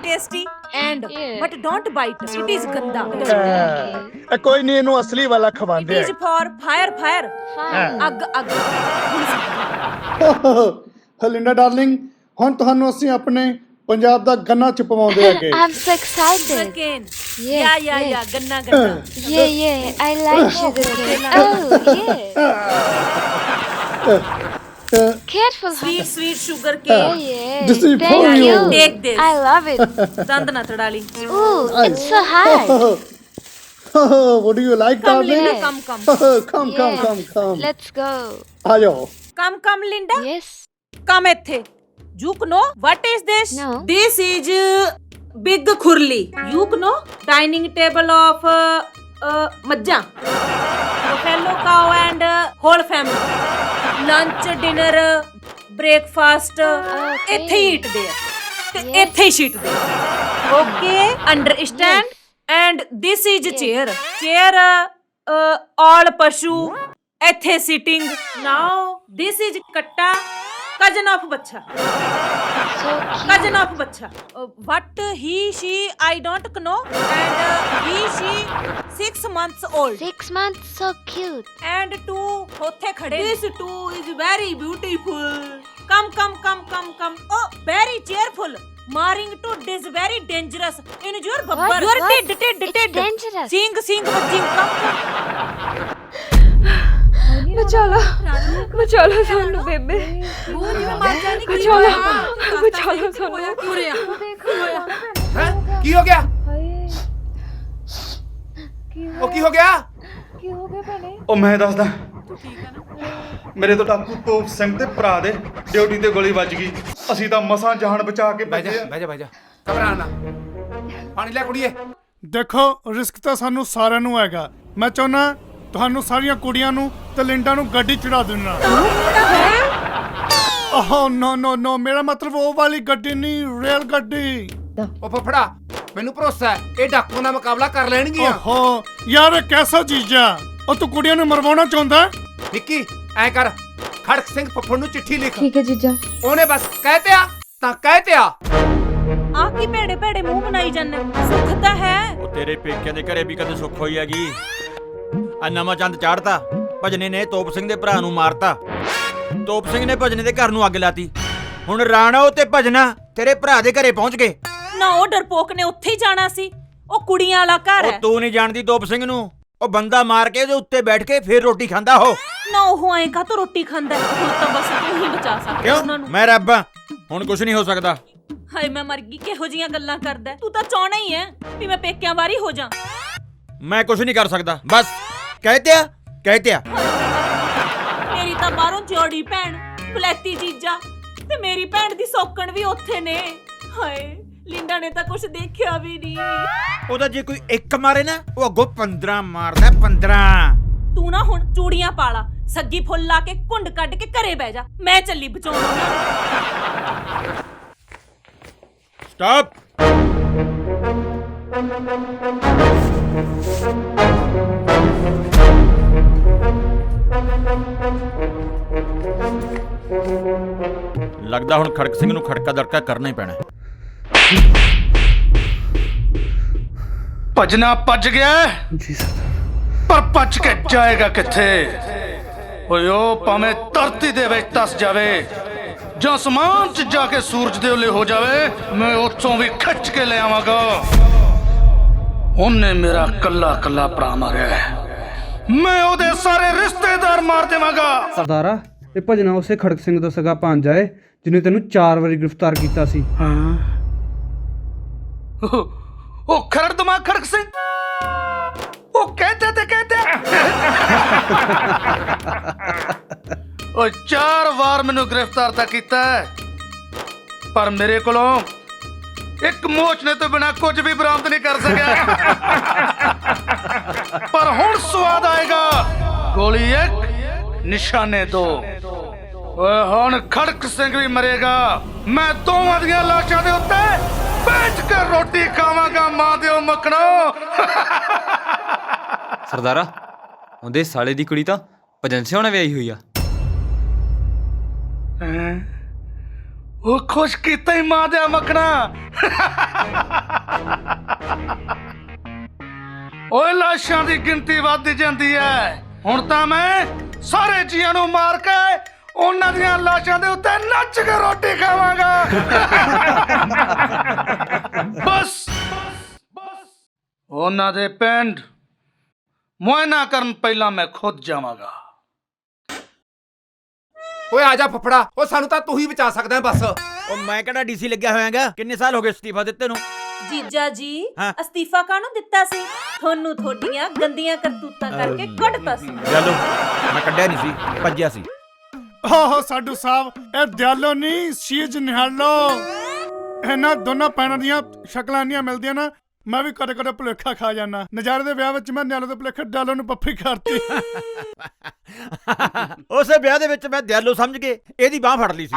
Speaker 9: Tasty. And but don't bite. It is ganda.
Speaker 8: ਕੋਈ ਨਹੀਂ, ਇਹਨੂੰ ਅਸਲੀ ਵਾਲਾ ਖਵਾਉਂਦੇ
Speaker 9: It is for fire. ਅੱਗ.
Speaker 8: ਲਿੰਡਾ ਡਾਰਲਿੰਗ, ਹੁਣ ਤੁਹਾਨੂੰ ਅਸੀਂ ਆਪਣੇ ਪੰਜਾਬ ਦਾ ਗੰਨਾ ਚ ਪਵਾਉਂਦੇ ਹੈਗੇ।
Speaker 10: I'm so excited.
Speaker 9: Sugarcane.
Speaker 10: Yes.
Speaker 9: Yeah. Ganna.
Speaker 10: Yeah. I like sugarcane. Oh, yeah. Careful, honey.
Speaker 9: Sweet sugar cane.
Speaker 10: Yeah.
Speaker 8: This is for
Speaker 10: Thank
Speaker 8: you.
Speaker 10: you.
Speaker 9: Take this.
Speaker 10: I love it.
Speaker 9: ਦੰਦ ਨਾ ਤੜਾਲੀ.
Speaker 10: Ooh, it's so hard.
Speaker 8: What do you like,
Speaker 9: Come,
Speaker 8: darling?
Speaker 9: Linda, come.
Speaker 8: Come.
Speaker 10: Let's go.
Speaker 8: ਆ ਜਾਓ।
Speaker 9: Come, Linda.
Speaker 10: Yes.
Speaker 9: Come ਇੱਥੇ. You know what is this?
Speaker 10: No.
Speaker 9: This is big khurli. You know dining table of ਮੱਝਾਂ. Buffalo cow and whole family. Lunch, dinner, breakfast. ਇੱਥੇ ਹੀ eat ਦੇ ਆ ਤੇ ਇੱਥੇ ਹੀ sheet ਦੇ। Okay, understand? And this is chair. All ਪਸ਼ੂ ਇੱਥੇ sitting. Now this is ਕੱਟਾ, cousin of ਬੱਚਾ. Cousin of ਬੱਚਾ. What he, she, I don't know. And he, she, 6 months old.
Speaker 10: 6 months, so cute.
Speaker 9: And two ਉੱਥੇ ਖੜੇ. This two is very beautiful. Come. Oh, very cheerful. Marring to is very dangerous. In your babbar.
Speaker 10: What?
Speaker 9: Your
Speaker 10: What?
Speaker 9: tid.
Speaker 10: It's dangerous.
Speaker 9: Sing, come.
Speaker 2: ਬਚਾ ਲਓ ਸਾਨੂੰ ਬੇਬੇ। ਬਚਾ ਲਓ ਸਾਨੂੰ।
Speaker 7: ਹੈਂ? ਕੀ ਹੋ ਗਿਆ? ਉਹ ਕੀ ਹੋ ਗਿਆ?
Speaker 15: ਉਹ ਮੈਂ ਦੱਸਦਾ। ਮੇਰੇ ਤੋਂ ਟਾਪੂ ਤੋਪ ਸਿੰਘ ਤੇ ਭਰਾ ਦੇ ਡਿਊਟੀ ਤੇ ਗੋਲੀ ਵੱਜ ਗਈ। ਅਸੀਂ ਤਾਂ ਮਸਾਂ ਜਾਨ ਬਚਾ ਕੇ
Speaker 7: ਬਹਿ ਜਾ ਘਬਰਾ ਨਾ। ਪਾਣੀ ਲੈ ਕੁੜੀਏ।
Speaker 8: ਦੇਖੋ, ਰਿਸਕ ਤਾਂ ਸਾਨੂੰ ਸਾਰਿਆਂ ਨੂੰ ਹੈਗਾ। ਮੈਂ ਚਾਹੁੰਦਾ ਤੁਹਾਨੂੰ ਸਾਰੀਆਂ ਕੁੜੀਆਂ ਨੂੰ ਤੇ ਲਿੰਡਾ ਨੂੰ ਗੱਡੀ ਚੜਾ ਦੇਣਾ। ਓਹ ਨੋ, ਮੇਰਾ ਮਤਲਬ ਉਹ ਵਾਲੀ ਗੱਡੀ ਨਹੀਂ, ਰੇਲ ਗੱਡੀ।
Speaker 7: ਉਹ ਫਫੜਾ, ਮੈਨੂੰ ਭਰੋਸਾ ਹੈ ਇਹ ਡਾਕੂਆਂ ਦਾ ਮੁਕਾਬਲਾ ਕਰ ਲੈਣਗੀਆਂ।
Speaker 8: ਓਹੋ ਯਾਰ, ਇਹ ਕਿਹਦਾ ਚੀਜ਼ਾ? ਉਹ ਤੂੰ ਕੁੜੀਆਂ ਨੂੰ ਮਰਵਾਉਣਾ ਚਾਹੁੰਦਾ?
Speaker 7: ਨਿੱਕੀ ਐ ਕਰ, ਖੜਕ ਸਿੰਘ ਫੱਫੜ ਨੂੰ ਚਿੱਠੀ ਲਿਖ।
Speaker 2: ਠੀਕ ਹੈ ਜੀਜਾ।
Speaker 7: ਉਹਨੇ ਬਸ ਕਹਿ ਤੇ ਆ ਤਾਂ ਕਹਿ ਤੇ ਆ।
Speaker 9: ਆ ਕੀ ਭੇੜੇ ਮੂੰਹ ਬਣਾਈ ਜਾਂਦੇ? ਸੁੱਖ ਤਾਂ ਹੈ।
Speaker 14: ਉਹ ਤੇਰੇ ਪੇਕਿਆਂ ਦੇ ਘਰੇ ਵੀ ਕਦੇ ਸੁੱਖ ਹੋਈ ਹੈਗੀ? ਆ ਨਵਾਂ ਚੰਦ ਚਾੜਤਾ। ਭਜਨੇ ਨੇ ਤੋਪ ਸਿੰਘ ਦੇ ਭਰਾ ਨੂੰ ਮਾਰਤਾ। ਤੋਪ ਸਿੰਘ ਨੇ ਭਜਨੇ ਦੇ ਘਰ ਨੂੰ ਅੱਗ ਲਾਤੀ। ਹੁਣ ਰਾਣੋ ਤੇ ਭਜਨਾ ਤੇਰੇ ਭਰਾ ਦੇ ਘਰੇ ਪਹੁੰਚ ਗਏ।
Speaker 9: ਨਾ ਉਹ ਡਰਪੋਕ ਨੇ ਉੱਥੇ ਹੀ ਜਾਣਾ ਸੀ। ਉਹ ਕੁੜੀਆਂ ਵਾਲਾ ਘਰ ਹੈ।
Speaker 14: ਉਹ ਤੂੰ ਨਹੀਂ ਜਾਣਦੀ ਤੋਪ ਸਿੰਘ ਨੂੰ। ਉਹ ਬੰਦਾ ਮਾਰ ਕੇ ਉਹਦੇ ਉੱਤੇ ਬੈਠ ਕੇ ਫੇਰ ਰੋਟੀ ਖਾਂਦਾ ਹੋ।
Speaker 9: ਨਾ ਉਹ ਐਂ ਕਾ ਤੋ ਰੋਟੀ ਖਾਂਦਾ? ਹੁਣ ਤਾਂ ਬਸ ਤੂੰ ਹੀ ਬਚਾ ਸਕਦਾ ਉਹਨਾਂ ਨੂੰ।
Speaker 14: ਮੈਂ ਰੱਬ ਆ, ਹੁਣ ਕੁਝ ਨਹੀਂ ਹੋ ਸਕਦਾ।
Speaker 9: ਹਾਏ ਮੈਂ ਮਰ ਗਈ, ਕਿਹੋ ਜੀਆਂ ਗੱਲਾਂ ਕਰਦਾ? ਤੂੰ ਤਾਂ ਚਾਹਣਾ ਹੀ ਹੈ ਵੀ ਮੈਂ ਪੇਕਿਆਂ ਵਾਰੀ ਹੋ ਜਾ।
Speaker 14: ਮੈਂ ਕੁਝ ਨਹੀਂ ਕਰ ਸਕਦਾ। ਬਸ ਕਹਿ ਤਿਆ
Speaker 9: ਮੇਰੀ ਤਾਂ ਬਾਹਰੋਂ ਜੋੜੀ ਭੈਣ ਬਲੈਤੀ ਜੀਜਾ ਤੇ ਮੇਰੀ ਭੈਣ ਦੀ ਸੌਕਣ ਵੀ ਉੱਥੇ ਨੇ। ਹਾਏ ਲਿੰਡਾ ਨੇ ਤਾਂ ਕੁਝ ਦੇਖਿਆ ਵੀ ਨਹੀਂ।
Speaker 14: ਉਹਦਾ ਜੇ ਕੋਈ ਇੱਕ ਮਾਰੇ ਨਾ ਉਹ ਅੱਗੋਂ 15 ਮਾਰਦਾ 15।
Speaker 9: ਤੂੰ ਨਾ ਹੁਣ ਚੂੜੀਆਂ ਪਾਲਾ, ਸੱਗੀ ਫੁੱਲ ਲਾ ਕੇ ਘੁੰਡ ਕੱਢ ਕੇ ਘਰੇ ਬਹਿ ਜਾ, ਮੈਂ ਚੱਲੀ ਬਚਾਉਣ ਉਹਨਾਂ ਨੂੰ।
Speaker 14: ਸਟਾਪ। ਲੱਗਦਾ ਹੁਣ ਖੜਕ ਸਿੰਘ ਨੂੰ ਖੜਕਾ ਦੜਕਾ ਕਰਨਾ ਹੀ ਪੈਣਾ।
Speaker 15: ਭਜਨਾ ਭੱਜ ਗਿਆ ਜੀ ਸਰ, ਪਰ ਭੱਜ ਕੇ ਜਾਏਗਾ ਕਿੱਥੇ? ਓਏ ਉਹ ਭਾਵੇਂ ਧਰਤੀ ਦੇ ਵਿੱਚ ਧਸ ਜਾਵੇ ਜਾਂ ਅਸਮਾਨ 'ਚ ਜਾ ਕੇ ਸੂਰਜ ਦੇ ਉੱਲੇ ਹੋ ਜਾਵੇ, ਮੈਂ ਉੱਥੋਂ ਵੀ ਖਿੱਚ ਕੇ ਲੈ ਆਵਾਂਗਾ। ਉਹਨੇ ਮੇਰਾ ਕੱਲਾ ਕੱਲਾ ਭਰਾ ਮਾਰਿਆ ਹੈ, ਮੈਂ ਉਹਦੇ ਸਾਰੇ ਰਿਸ਼ਤੇਦਾਰ ਮਾਰ ਦੇਵਾਂਗਾ।
Speaker 16: ਸਰਦਾਰਾ, ਇਹ ਭਜਨਾ ਉਸੇ ਖੜਕ ਸਿੰਘ ਦਾ ਸਗਾ ਭਾਂਜਾ ਏ ਜਿਹਨੇ ਤੈਨੂੰ 4 ਵਾਰੀ ਗ੍ਰਿਫਤਾਰ ਕੀਤਾ ਸੀ।
Speaker 15: ਹਾਂ, ਉਹ ਖਰੜ ਦਿਮਾਗ ਖੜਕ ਸਿੰਘ, ਉਹ ਕਹਿੰਦੇ ਤੇ ਕਹਿੰਦੇ ਉਹ 4 ਵਾਰ ਮੈਨੂੰ ਗ੍ਰਿਫਤਾਰ ਤਾਂ ਕੀਤਾ ਹੈ, ਪਰ ਮੇਰੇ ਕੋਲੋਂ ਇੱਕ ਮੋਚਨੇ ਤੋਂ ਬਿਨਾ ਕੁਝ ਵੀ ਬਰਾਮਦ ਨਹੀਂ ਕਰ ਸਕਿਆ। ਪਰ ਹੁਣ ਸਵਾਦ ਆਏਗਾ, ਗੋਲੀ 1 ਨਿਸ਼ਾਨੇ 2। ਓਏ ਹੁਣ ਖੜਕ ਸਿੰਘ ਵੀ ਮਰੇਗਾ, ਮੈਂ ਦੋਵਾਂ ਦੀਆਂ ਲਾਸ਼ਾਂ ਦੇ ਉੱਤੇ ਬੈਠ ਕੇ ਰੋਟੀ ਖਾਵਾਂਗਾ। ਮਾਂ ਦਿਓ ਮੱਖਣੋ।
Speaker 17: ਸਰਦਾਰਾ, ਉਹਦੇ ਸਾਲੇ ਦੀ ਕੁੜੀ ਤਾਂ ਭਜਨ ਸਿੰਘ ਨਾਲ ਵਿਆਹੀ ਹੋਈ ਆ।
Speaker 15: ਉਹ ਖੁਸ਼ ਕੀਤਾ ਹੀ ਮਾਂ ਦਿਆ ਮੱਖਣਾ। ਓਏ ਲਾਸ਼ਾਂ ਦੀ ਗਿਣਤੀ ਵੱਧਦੀ ਜਾਂਦੀ ਹੈ, ਹੁਣ ਤਾਂ ਮੈਂ ਸਾਰੇ ਜੀਆਂ ਨੂੰ ਮਾਰ ਕੇ ਉਹਨਾਂ ਦੀਆਂ ਲਾਸ਼ਾਂ ਦੇ ਉੱਤੇ ਨੱਚ ਕੇ ਰੋਟੀ ਖਾਵਾਂਗਾ। ਬਸ ਉਹਨਾਂ ਦੇ ਪਿੰਡ ਮੁਆਇਨਾ ਕਰਨ ਪਹਿਲਾਂ ਮੈਂ ਖੁਦ ਜਾਵਾਂਗਾ।
Speaker 7: ਓਏ ਆ ਜਾ ਫੁੱਫੜਾ, ਉਹ ਸਾਨੂੰ ਤਾਂ ਤੂੰ ਹੀ ਬਚਾ ਸਕਦਾ ਬਸ।
Speaker 14: ਉਹ ਮੈਂ ਕਿਹੜਾ ਡੀਸੀ ਲੱਗਿਆ ਹੋਇਆਗਾ? ਕਿੰਨੇ ਸਾਲ ਹੋ ਗਏ ਅਸਤੀਫਾ ਦਿੱਤੇ ਨੂੰ?
Speaker 9: ਜੀਜਾ ਜੀ ਅਸਤੀਫਾ ਕਾਹਨੂੰ ਦਿੱਤਾ ਸੀ? ਤੁਹਾਨੂੰ ਤੁਹਾਡੀਆਂ ਗੰਦੀਆਂ ਕਰਤੂਤਾਂ ਕਰਕੇ ਕੱਢਤਾ ਸੀ।
Speaker 14: ਚਲੋ ਮੈਂ ਕੱਢਿਆ ਨਹੀਂ ਸੀ, ਭੱਜਿਆ ਸੀ।
Speaker 8: ਓਹੋ ਸਾਡੂ ਸਾਹਿਬ, ਇਹ ਦਿਆਲੋ ਨਹੀਂ ਸ਼ੀਜ ਨਿਹਾਲੋ। ਇਹਨਾਂ ਦੋਨਾਂ ਪੈਣਾ ਦੀਆਂ ਸ਼ਕਲਾਂ ਇੰਨੀਆਂ ਮਿਲਦੀਆਂ ਨਾ, ਮੈਂ ਵੀ ਕਦੇ ਕਦੇ ਭੁਲੇਖਾ ਖਾ ਜਾਣਾ। ਨਜ਼ਾਰੇ ਦੇ ਵਿਆਹ ਵਿੱਚ ਮੈਂ ਨਿਆਲੋ ਦੇ ਭੁਲੇਖੇ ਡਾਲੋ ਨੂੰ ਪੱਫੀ ਕਰਤੀ।
Speaker 14: ਉਸੇ ਵਿਆਹ ਦੇ ਵਿੱਚ ਮੈਂ ਦਿਆਲੋ ਸਮਝ ਕੇ ਇਹਦੀ ਬਾਹ ਫੜ ਲਈ ਸੀ।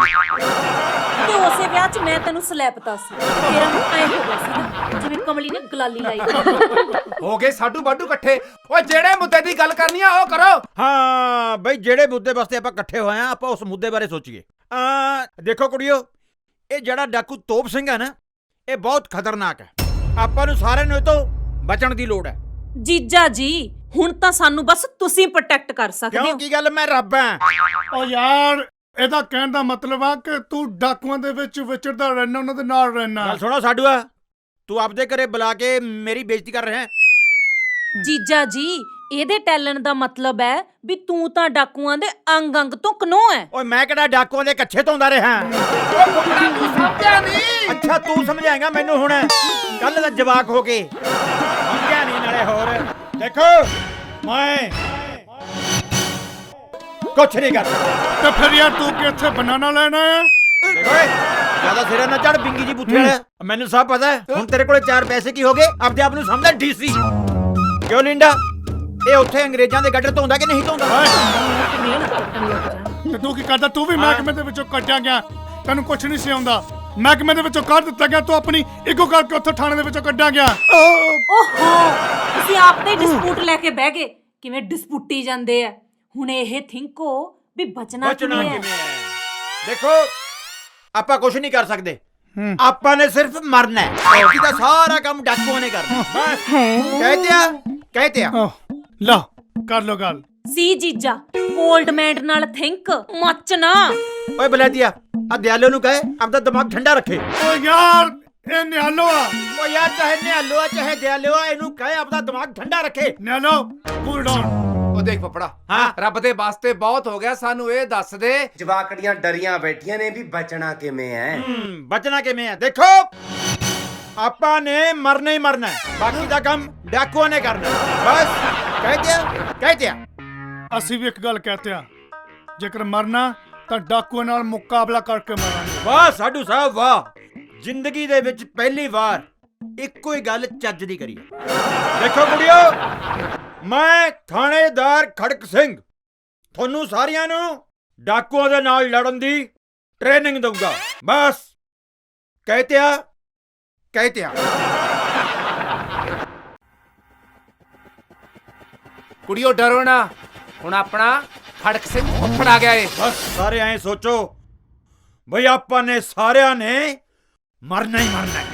Speaker 9: ਤੇ ਉਸੇ ਵਿਆਹ 'ਚ ਮੈਂ ਤੈਨੂੰ ਸਲੈਪਤਾ ਸੀ, ਤੇਰਾ ਮੂੰਹ ਐ ਹੋ ਗਿਆ ਸੀ ਨਾ ਜਿਵੇਂ ਕਮਲੀ ਨੇ ਗਲਾਲੀ ਲਾਈ।
Speaker 7: ਹੋ ਗਏ ਸਾਡੂ ਬਾਡੂ ਇਕੱਠੇ। ਓਏ ਜਿਹੜੇ ਮੁੱਦੇ ਦੀ ਗੱਲ ਕਰਨੀ ਆ ਉਹ ਕਰੋ।
Speaker 14: ਹਾਂ ਬਈ, ਜਿਹੜੇ ਮੁੱਦੇ ਵਾਸਤੇ ਆਪਾਂ ਇਕੱਠੇ ਹੋਏ ਆ, ਆਪਾਂ ਉਸ ਮੁੱਦੇ ਬਾਰੇ ਸੋਚੀਏ। ਦੇਖੋ ਕੁੜੀਓ, ਇਹ ਜਿਹੜਾ ਡਾਕੂ ਤੋਪ ਸਿੰਘ ਹੈ ਨਾ, ਇਹ ਬਹੁਤ ਖਤਰਨਾਕ ਹੈ। ਆਪਾਂ ਨੂੰ ਸਾਰਿਆਂ ਨੂੰ ਇਹ ਤੋਂ ਬਚਣ ਦੀ ਲੋੜ ਹੈ।
Speaker 9: ਜੀਜਾ ਜੀ, ਹੁਣ ਤਾਂ ਸਾਨੂੰ ਬਸ ਤੁਸੀਂ ਪ੍ਰੋਟੈਕਟ ਕਰ ਸਕਦੇ ਹੋ।
Speaker 14: ਕਿਉਂ, ਕੀ ਗੱਲ ਮੈਂ ਰੱਬ ਆ?
Speaker 8: ਓ ਯਾਰ, ਇਹਦਾ ਕਹਿਣ ਦਾ ਮਤਲਬ ਆ ਕਿ ਤੂੰ ਡਾਕੂਆਂ ਦੇ ਵਿੱਚ ਵਿਚਰਦਾ ਰਹਿਣਾ, ਉਹਨਾਂ ਦੇ ਨਾਲ ਰਹਿਣਾ।
Speaker 14: ਗੱਲ ਸੁਣੋ ਸਾਡੂਆ, ਤੂੰ ਆਪਦੇ ਘਰੇ ਬੁਲਾ ਕੇ ਮੇਰੀ ਬੇਇੱਜ਼ਤੀ ਕਰ ਰਿਹਾ ਹੈ।
Speaker 9: ਜੀਜਾ ਜੀ, ਇਹਦੇ ਟੈਲੈਂਟ ਦਾ ਮਤਲਬ ਹੈ ਵੀ ਤੂੰ ਤਾਂ ਡਾਕੂਆਂ ਦੇ ਅੰਗ ਅੰਗ ਤੋਂ ਕਨੋ ਹੈ।
Speaker 14: ਓਏ ਮੈਂ ਕਿਹੜਾ ਡਾਕੂਆਂ ਦੇ ਕੱਛੇ ਧੋਂਦਾ ਰਿਹਾ?
Speaker 7: ਤੂੰ ਸਮਝਿਆ ਨਹੀਂ।
Speaker 14: ਅੱਛਾ ਤੂੰ ਸਮਝਾਏਗਾ ਮੈਨੂੰ ਹੁਣ? ਕੱਲ ਦਾ ਜਵਾਕ ਹੋ ਕੇ ਸਮਝਿਆ ਨਹੀਂ। ਨਾਲੇ ਹੋਰ ਦੇਖੋ, ਮੈਂ ਕੁਛ ਨਹੀਂ ਕਰਦਾ।
Speaker 8: ਤੇ ਫਿਰ ਯਾਰ ਤੂੰ ਕਿ ਇੱਥੇ ਬਨਾਨਾ ਲੈਣਾ ਆ?
Speaker 14: ਦੇਖੋ ਓਏ, ਜਿਆਦਾ ਸਿਰੇ ਨਾ ਚੜ ਬਿੰਗੀ ਜੀ ਬੁੱਥੇ ਵਾਲਾ। ਮੈਨੂੰ ਸਭ ਪਤਾ ਹੈ। ਹੁਣ ਤੇਰੇ ਕੋਲੇ 4 ਪੈਸੇ ਕੀ ਹੋ ਗਏ? ਆਪਦੇ ਆਪ ਨੂੰ ਸਮਝਦਾ ਡੀਸੀ। ਕਿਉਂ ਲਿੰਡਾ, ਇਹ ਉੱਥੇ ਅੰਗਰੇਜ਼ਾਂ ਦੇ ਗੱਡਰ ਧੋਂਦਾ ਕਿ ਨਹੀਂ ਧੋਂਦਾ?
Speaker 8: ਤੇ ਤੂੰ ਕੀ ਕਰਦਾ? ਤੂੰ ਵੀ ਮਹਿਕਮੇ ਦੇ ਵਿੱਚੋਂ ਕੱਢਿਆ ਗਿਆ, ਤੈਨੂੰ ਕੁਛ ਨਹੀਂ ਸੀ ਆਉਂਦਾ। ਮਹਿਕਮੇ ਦੇ ਵਿੱਚੋਂ ਕੱਢ ਦਿੱਤਾ ਗਿਆ, ਤੂੰ ਆਪਣੀ ਇਗੋ ਕਰਕੇ ਉੱਥੇ ਥਾਣੇ ਦੇ ਵਿੱਚੋਂ ਕੱਢਿਆ ਗਿਆ।
Speaker 9: ਓਹੋ, ਤੁਸੀਂ ਆਪਦੇ ਡਿਸਪਿਊਟ ਲੈ ਕੇ ਬਹਿ ਗਏ। ਕਿਵੇਂ ਡਿਸਪਿਊਟੀ ਜਾਂਦੇ ਆ। ਹੁਣ ਇਹ ਥਿੰਕੋ ਵੀ ਬਚਣਾ ਕਿਵੇਂ ਹੈ।
Speaker 14: ਦੇਖੋ, ਆਪਾਂ ਕੁਛ ਨਹੀਂ ਕਰ ਸਕਦੇ, ਆਪਾਂ ਨੇ ਸਿਰਫ ਮਰਨਾ ਹੈ। ਬਾਕੀ ਦਾ ਸਾਰਾ ਕੰਮ ਡਾਕੂਆਂ ਨੇ ਕਰਨਾ। ਬਸ ਕਹਿਤੇ ਆ।
Speaker 8: ਲਾ ਕਰ ਲੋ ਗੱਲ।
Speaker 9: ਸੀ ਜੀਜਾ, ਕੋਲਡ ਮੈਂਡ ਨਾਲ ਥਿੰਕ, ਮੱਚ ਨਾ।
Speaker 14: ਓਏ ਬਲੈਤੀਆ, ਆ ਦਿਆਲੋ ਨੂੰ ਕਹੇ ਆਪਦਾ ਦਿਮਾਗ ਠੰਡਾ ਰੱਖੇ।
Speaker 8: ਓ ਯਾਰ, ਇਹ ਨਿਹਾਲੋ ਆ।
Speaker 14: ਓ ਯਾਰ, ਚਾਹੇ ਨਿਹਾਲੋ ਆ ਚਾਹੇ ਦਿਆਲੋ ਆ, ਇਹਨੂੰ ਕਹੇ ਆਪਦਾ ਦਿਮਾਗ ਠੰਡਾ ਰੱਖੇ।
Speaker 8: ਨਿਹਾਲੋ, ਕੂਲ ਡਾਊਨ।
Speaker 7: ਉਹ ਦੇਖ ਫੁੱਫੜਾ, ਹਾਂ ਰੱਬ ਦੇ ਵਾਸਤੇ ਬਹੁਤ ਹੋ ਗਿਆ, ਸਾਨੂੰ ਇਹ ਦੱਸ ਦੇ।
Speaker 18: ਜਵਾਕੜੀਆਂ ਡਰੀਆਂ ਬੈਠੀਆਂ ਨੇ ਵੀ ਬਚਣਾ ਕਿਵੇਂ ਐ?
Speaker 14: ਬਚਣਾ ਕਿਵੇਂ ਹੈ? ਦੇਖੋ, ਆਪਾਂ ਨੇ ਮਰਨਾ ਹੀ ਮਰਨਾ ਹੈ, ਬਾਕੀ ਦਾ ਕੰਮ ਡਾਕੂਆਂ ਨੇ ਕਰਨਾ। ਬਸ
Speaker 7: ਕਹਿ ਦਿਆ
Speaker 8: ਅਸੀਂ ਵੀ ਇੱਕ ਗੱਲ ਕਹਤੇ ਆ, ਜੇਕਰ ਮਰਨਾ ਤਾਂ ਡਾਕੂਆਂ ਨਾਲ ਮੁਕਾਬਲਾ ਕਰਕੇ ਮਰਾਂਗੇ।
Speaker 14: ਵਾਹ ਸਾਡੂ ਸਾਹਿਬ ਵਾਹ, ਜ਼ਿੰਦਗੀ ਦੇ ਵਿੱਚ ਪਹਿਲੀ ਵਾਰ ਇੱਕੋ ਹੀ ਗੱਲ ਚੱਜ ਦੀ ਕਰੀ। ਦੇਖੋ ਕੁੜੀਓ, ਮੈਂ ਥਾਣੇਦਾਰ ਖੜਕ ਸਿੰਘ ਤੁਹਾਨੂੰ ਸਾਰਿਆਂ ਨੂੰ ਡਾਕੂਆਂ ਦੇ ਨਾਲ ਲੜਨ ਦੀ ਟ੍ਰੇਨਿੰਗ ਦਊਗਾ। ਬਸ ਕਹਿਤੇ ਆ।
Speaker 7: ਕੁੜੀਓ ਡਰੋ ਨਾ, ਹੁਣ ਆਪਣਾ ਖੜਕ ਸਿੰਘ ਫੁੱਫੜ ਆ ਗਿਆ ਏ।
Speaker 14: ਬਸ ਸਾਰੇ ਐਂ ਸੋਚੋ ਬਈ ਆਪਾਂ ਨੇ ਸਾਰਿਆਂ ਨੇ ਮਰਨਾ ਹੀ ਮਰਨਾ ਹੈ।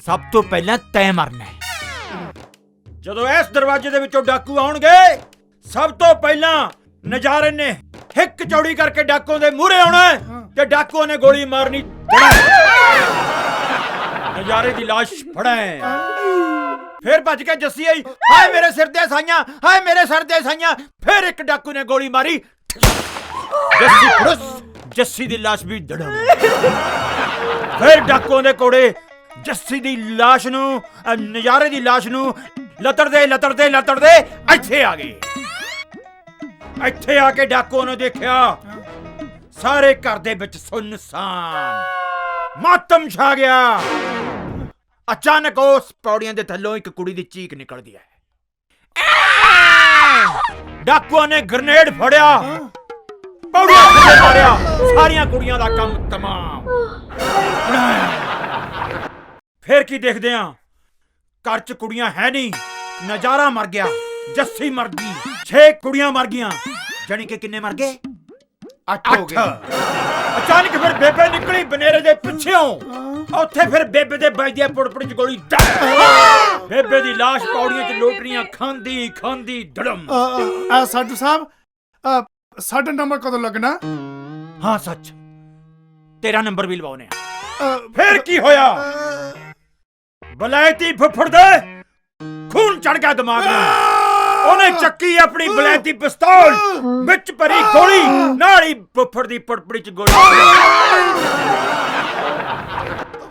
Speaker 14: ਸਭ ਤੋਂ ਪਹਿਲਾਂ ਤੈਂ ਮਰਨਾ ਹੈ। ਜਦੋਂ ਇਸ ਦਰਵਾਜ਼ੇ ਦੇ ਵਿੱਚੋਂ ਡਾਕੂ ਆਉਣਗੇ, ਸਭ ਤੋਂ ਪਹਿਲਾਂ ਨਜ਼ਾਰੇ ਨੇ ਹਿੱਕ ਚੌੜੀ ਕਰਕੇ ਡਾਕੂਆਂ ਦੇ ਮੂਹਰੇ ਆਉਣਾ ਹੈ ਤੇ ਡਾਕੂਆਂ ਨੇ ਗੋਲੀ ਮਾਰਨੀ। ਨਜ਼ਾਰੇ ਦੀ ਲਾਸ਼ ਫੜਾ ਹੈ। ਫਿਰ ਭੱਜ ਕੇ ਜੱਸੀ ਆਈ, ਹਾਏ ਮੇਰੇ ਸਿਰ ਤੇ ਸਾਈਆਂ, ਹਾਏ ਮੇਰੇ ਸਿਰ ਤੇ ਸਾਈਆਂ। ਫਿਰ ਇੱਕ ਡਾਕੂ ਨੇ ਗੋਲੀ ਮਾਰੀ, ਜੱਸੀ ਫੜਸ, ਜੱਸੀ ਦੀ ਲਾਸ਼ ਵੀ ਧੜਮ। ਫਿਰ ਡਾਕੂਆਂ ਦੇ ਕੋੜੇ ਜੱਸੀ ਦੀ ਲਾਸ਼ ਨੂੰ, ਨਜ਼ਾਰੇ ਦੀ ਲਾਸ਼ ਨੂੰ ਲਤੜਦੇ ਇੱਥੇ ਆ ਗਏ। ਇੱਥੇ ਆ ਕੇ ਡਾਕੂਆਂ ਨੇ ਦੇਖਿਆ ਸਾਰੇ ਘਰ ਦੇ ਵਿੱਚ ਸੁੰਨਸਾਨ, ਮਾਤਮ ਛਾ ਗਿਆ। ਅਚਾਨਕ ਉਸ ਪੌੜੀਆਂ ਦੇ ਥੱਲੋਂ ਇੱਕ ਕੁੜੀ ਦੀ ਚੀਕ ਨਿਕਲਦੀ ਹੈ। ਡਾਕੂਆਂ ਨੇ ਗ੍ਰਨੇਡ ਫੜਿਆ, ਪੌੜੀਆਂ ਥੱਲੇ ਮਾਰਿਆ। ਸਾਰੀਆਂ ਕੁੜੀਆਂ ਦਾ ਕੰਮ ਤਮਾਮ। ਫਿਰ ਕੀ ਦੇਖਦੇ ਆ, ਘਰ 'ਚ ਕੁੜੀਆਂ ਹੈ ਨਹੀਂ, ਨਜ਼ਾਰਾ ਮਰ ਗਿਆ, ਜੱਸੀ ਮਰ ਗਈ, 6 ਕੁੜੀਆਂ ਮਰ ਗਈਆਂ। ਜਾਣੀ ਕਿ ਕਿੰਨੇ ਮਰ ਗਏ? 8 ਹੋ ਗਏ। ਅਚਾਨਕ ਫਿਰ ਬੇਬੇ ਨਿਕਲੀ ਬਨੇਰੇ ਦੇ ਪਿੱਛੇੋਂ। ਉੱਥੇ ਫਿਰ ਬੇਬੇ ਦੇ ਵੱਜਦੀ ਪੁੜਪੁੜ 'ਚ ਗੋਲੀ। ਬੇਬੇ ਦੀ ਲਾਸ਼ ਪੌੜੀਆਂ 'ਚ ਲੋਟਰੀਆਂ ਖਾਂਦੀ ਧੜਮ।
Speaker 8: ਸਾਡੂ ਸਾਹਿਬ, ਸਾਡਾ ਨੰਬਰ ਕਦੋਂ ਲੱਗਣਾ?
Speaker 14: ਹਾਂ ਸੱਚ, ਤੇਰਾ ਨੰਬਰ ਵੀ ਲਵਾਉਨੇ ਆ। ਫਿਰ ਕੀ ਹੋਇਆ? ਬਲੈਤੀ ਫੁੱਫੜ ਦੇ ਖੂਨ ਚੜ ਗਿਆ ਦਿਮਾਗ ਨੂੰ। ਉਹਨੇ ਚੱਕੀ ਆਪਣੀ ਬਲੈਤੀ ਪਿਸਤੌਲ, ਵਿੱਚ ਭਰੀ ਗੋਲੀ, ਨਾਲ ਹੀ ਫੁੱਫੜ ਦੀ ਪੜਪੜੀ 'ਚ ਗੋਲੀ।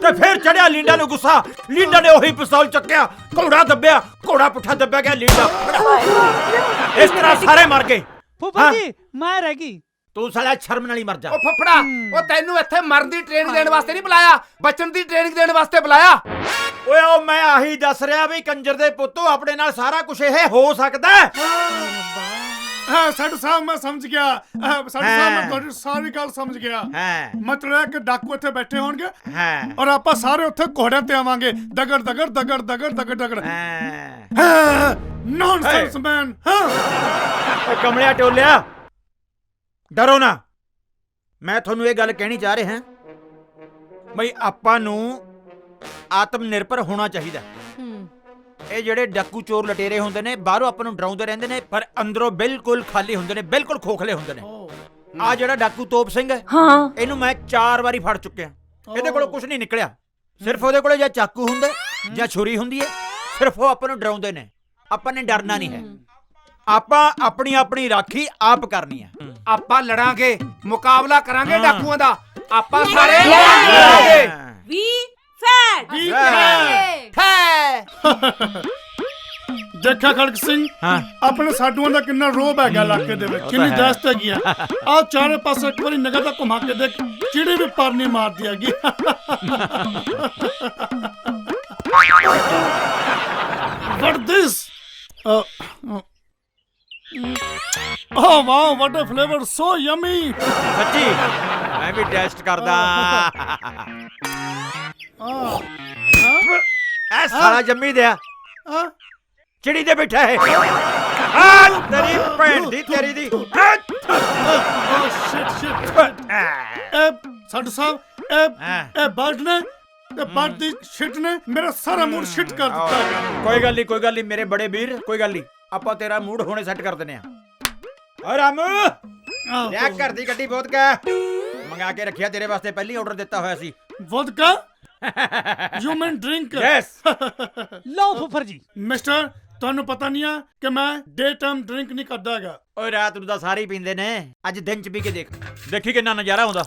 Speaker 14: ਤੇ ਫਿਰ ਚੜਿਆ ਲੀਂਡਾ ਨੂੰ ਗੁੱਸਾ। ਲੀਂਡਾ ਨੇ ਉਹੀ ਪਿਸਤੌਲ ਚੱਕਿਆ, ਘੋੜਾ ਦੱਬਿਆ, ਘੋੜਾ ਪੁੱਠਾ ਦੱਬਿਆ ਗਿਆ। ਲੀਂਡਾ ਇਸ ਤਰ੍ਹਾਂ ਸਾਰੇ ਮਰ ਗਏ।
Speaker 1: ਫੁੱਫੜ ਜੀ ਮੈਂ ਰਹਿ ਗਈ।
Speaker 14: ਤੂੰ ਸਾਲਾ ਸ਼ਰਮ ਨਾਲ ਹੀ ਮਰ ਜਾ।
Speaker 7: ਉਹ ਫੁੱਫੜਾ, ਉਹ ਤੈਨੂੰ ਇੱਥੇ ਮਰਨ ਦੀ ਟ੍ਰੇਨਿੰਗ ਦੇਣ ਵਾਸਤੇ ਨਹੀਂ ਬੁਲਾਇਆ, ਬਚਣ ਦੀ ਟ੍ਰੇਨਿੰਗ ਦੇਣ ਵਾਸਤੇ ਬੁਲਾਇਆ।
Speaker 14: ਓਏ ਉਹ ਮੈਂ ਆਹੀ ਦੱਸ ਰਿਹਾ ਵੀ ਕੰਜਰ ਦੇ ਪੁੱਤੋ, ਆਪਣੇ ਨਾਲ ਸਾਰਾ ਕੁਝ ਇਹ ਹੋ ਸਕਦਾ।
Speaker 8: ਹਾਂ ਸਾਡੂ ਸਾਹਿਬ ਮੈਂ ਸਮਝ ਗਿਆ। ਸਾਡੂ ਸਾਹਿਬ ਮੈਂ ਤੁਹਾਡੀ ਸਾਰੀ ਗੱਲ ਸਮਝ ਗਿਆ। ਮਤਲਬ ਹੈ ਕਿ ਡਾਕੂ ਇੱਥੇ ਬੈਠੇ ਹੋਣਗੇ ਔਰ ਆਪਾਂ ਸਾਰੇ ਉੱਥੇ ਘੋੜਿਆਂ ਤੇ ਆਵਾਂਗੇ। ਦਗੜ। ਨੌਨਸੈਂਸ ਮੈਨ।
Speaker 14: ਕਮਲਿਆ ਟੋਲਿਆ, ਡਰੋ ਨਾ। ਮੈਂ ਤੁਹਾਨੂੰ ਇਹ ਗੱਲ ਕਹਿਣੀ ਚਾਹ ਰਿਹਾ ਬਈ ਆਪਾਂ ਨੂੰ ਆਤਮ ਨਿਰਭਰ ਹੋਣਾ ਚਾਹੀਦਾ। ਇਹ ਜਿਹੜੇ ਡਾਕੂ ਚੋਰ ਲਟੇਰੇ ਹੁੰਦੇ ਨੇ, ਬਾਹਰੋਂ ਆਪਾਂ ਨੂੰ ਡਰਾਉਂਦੇ ਰਹਿੰਦੇ ਨੇ, ਪਰ ਅੰਦਰੋਂ ਬਿਲਕੁਲ ਖਾਲੀ ਹੁੰਦੇ ਨੇ, ਬਿਲਕੁਲ ਖੋਖਲੇ ਹੁੰਦੇ ਨੇ। ਆ ਜਿਹੜਾ ਡਾਕੂ ਤੋਪ ਸਿੰਘ ਹੈ, ਇਹਨੂੰ ਮੈਂ 4 ਵਾਰੀ ਫੜ ਚੁੱਕਿਆ। ਇਹਦੇ ਕੋਲੋਂ ਕੁਝ ਨਹੀਂ ਨਿਕਲਿਆ। ਸਿਰਫ ਉਹਦੇ ਕੋਲੇ ਜਾਂ ਚਾਕੂ ਹੁੰਦਾ ਜਾਂ ਛੁਰੀ ਹੁੰਦੀ ਹੈ। ਸਿਰਫ ਉਹ ਆਪਾਂ ਨੂੰ ਡਰਾਉਂਦੇ ਨੇ। ਆਪਾਂ ਨੇ ਡਰਨਾ ਨਹੀਂ ਹੈ। ਆਪਾਂ ਆਪਣੀ ਰਾਖੀ ਆਪ ਕਰਨੀ ਹੈ।
Speaker 7: ਆਪਾਂ ਲੜਾਂਗੇ, ਮੁਕਾਬਲਾ ਕਰਾਂਗੇ ਡਾਕੂਆਂ ਦਾ। ਆਪਾਂ ਸਾਰੇ ਲੜਾਂਗੇ।
Speaker 8: ਦੇਖਿਆ ਖੜਕ ਸਿੰਘ, ਆਪਣੇ ਸਾਡੂਆਂ ਦਾ ਕਿੰਨਾ ਰੋਬ ਹੈਗਾ ਇਲਾਕੇ ਦੇ ਵਿੱਚ, ਕਿੰਨੀ ਦਹਿਸ਼ਤ ਹੈਗੀ ਆ। ਆਹ ਚਾਰੇ ਪਾਸੇ ਇੱਕ ਵਾਰੀ ਨਿਗਾਹ ਤਾਂ ਘੁਮਾ ਕੇ ਦੇਖ, ਚਿੜੀ ਵੀ ਪਰ ਨਹੀਂ ਮਾਰਦੀ ਹੈਗੀ। What this? Oh wow, what a flavor, so yummy.
Speaker 14: ਸੱਚੀ ਮੈਂ ਵੀ ਟੈਸਟ ਕਰਦਾ। ਐ ਸਾਲਾ ਜੰਮੀ ਦਿਆ ਚਿੜੀ ਤੇ ਬੈਠਾ ਹੈ। ਤੇਰੀ ਭੈਣ ਦੀ ਤੇਰੀ ਦੀ।
Speaker 8: ਸਾਡੂ ਸਾਹਿਬ, ਇਹ ਬਰਡ ਨੇ ਤੇ ਬਰਡ ਦੀ ਸ਼ਿਟ ਨੇ ਮੇਰਾ ਸਾਰਾ ਮੂਡ ਸ਼ਿਟ ਕਰ ਦਿੱਤਾ।
Speaker 14: ਕੋਈ ਗੱਲ ਨਹੀਂ ਮੇਰੇ ਬੜੇ ਵੀਰ, ਕੋਈ ਗੱਲ ਨਹੀਂ। ਆਪਾਂ ਤੇਰਾ ਮੂਡ ਹੁਣੇ ਸੈੱਟ ਕਰ ਦਿੰਨੇ ਆ। ਓ ਰਾਮੂ, ਲਿਆ ਘਰ ਦੀ ਗੱਡੀ ਵੋਦਕਾ ਮੰਗਾ ਕੇ ਰੱਖਿਆ ਤੇਰੇ ਵਾਸਤੇ, ਪਹਿਲੀ ਆਰਡਰ ਦਿੱਤਾ ਹੋਇਆ ਸੀ।
Speaker 8: Vodka? You mean drink?
Speaker 14: Yes.
Speaker 1: ਲਓ ਫੁੱਫੜ ਜੀ।
Speaker 8: ਮਿਸਟਰ, ਤੁਹਾਨੂੰ ਪਤਾ ਨਹੀਂ ਆ ਕਿ ਮੈਂ ਡੇ ਟਾਈਮ ਡਰਿੰਕ ਨਹੀਂ ਕਰਦਾ ਹੈਗਾ।
Speaker 14: ਓਏ ਰਾਤ ਨੂੰ ਤਾਂ ਸਾਰੇ ਹੀ ਪੀਂਦੇ ਨੇ, ਅੱਜ ਦਿਨ ਚ ਪੀ ਕੇ ਦੇਖੀ ਕਿੰਨਾ ਨਜ਼ਾਰਾ ਆਉਂਦਾ।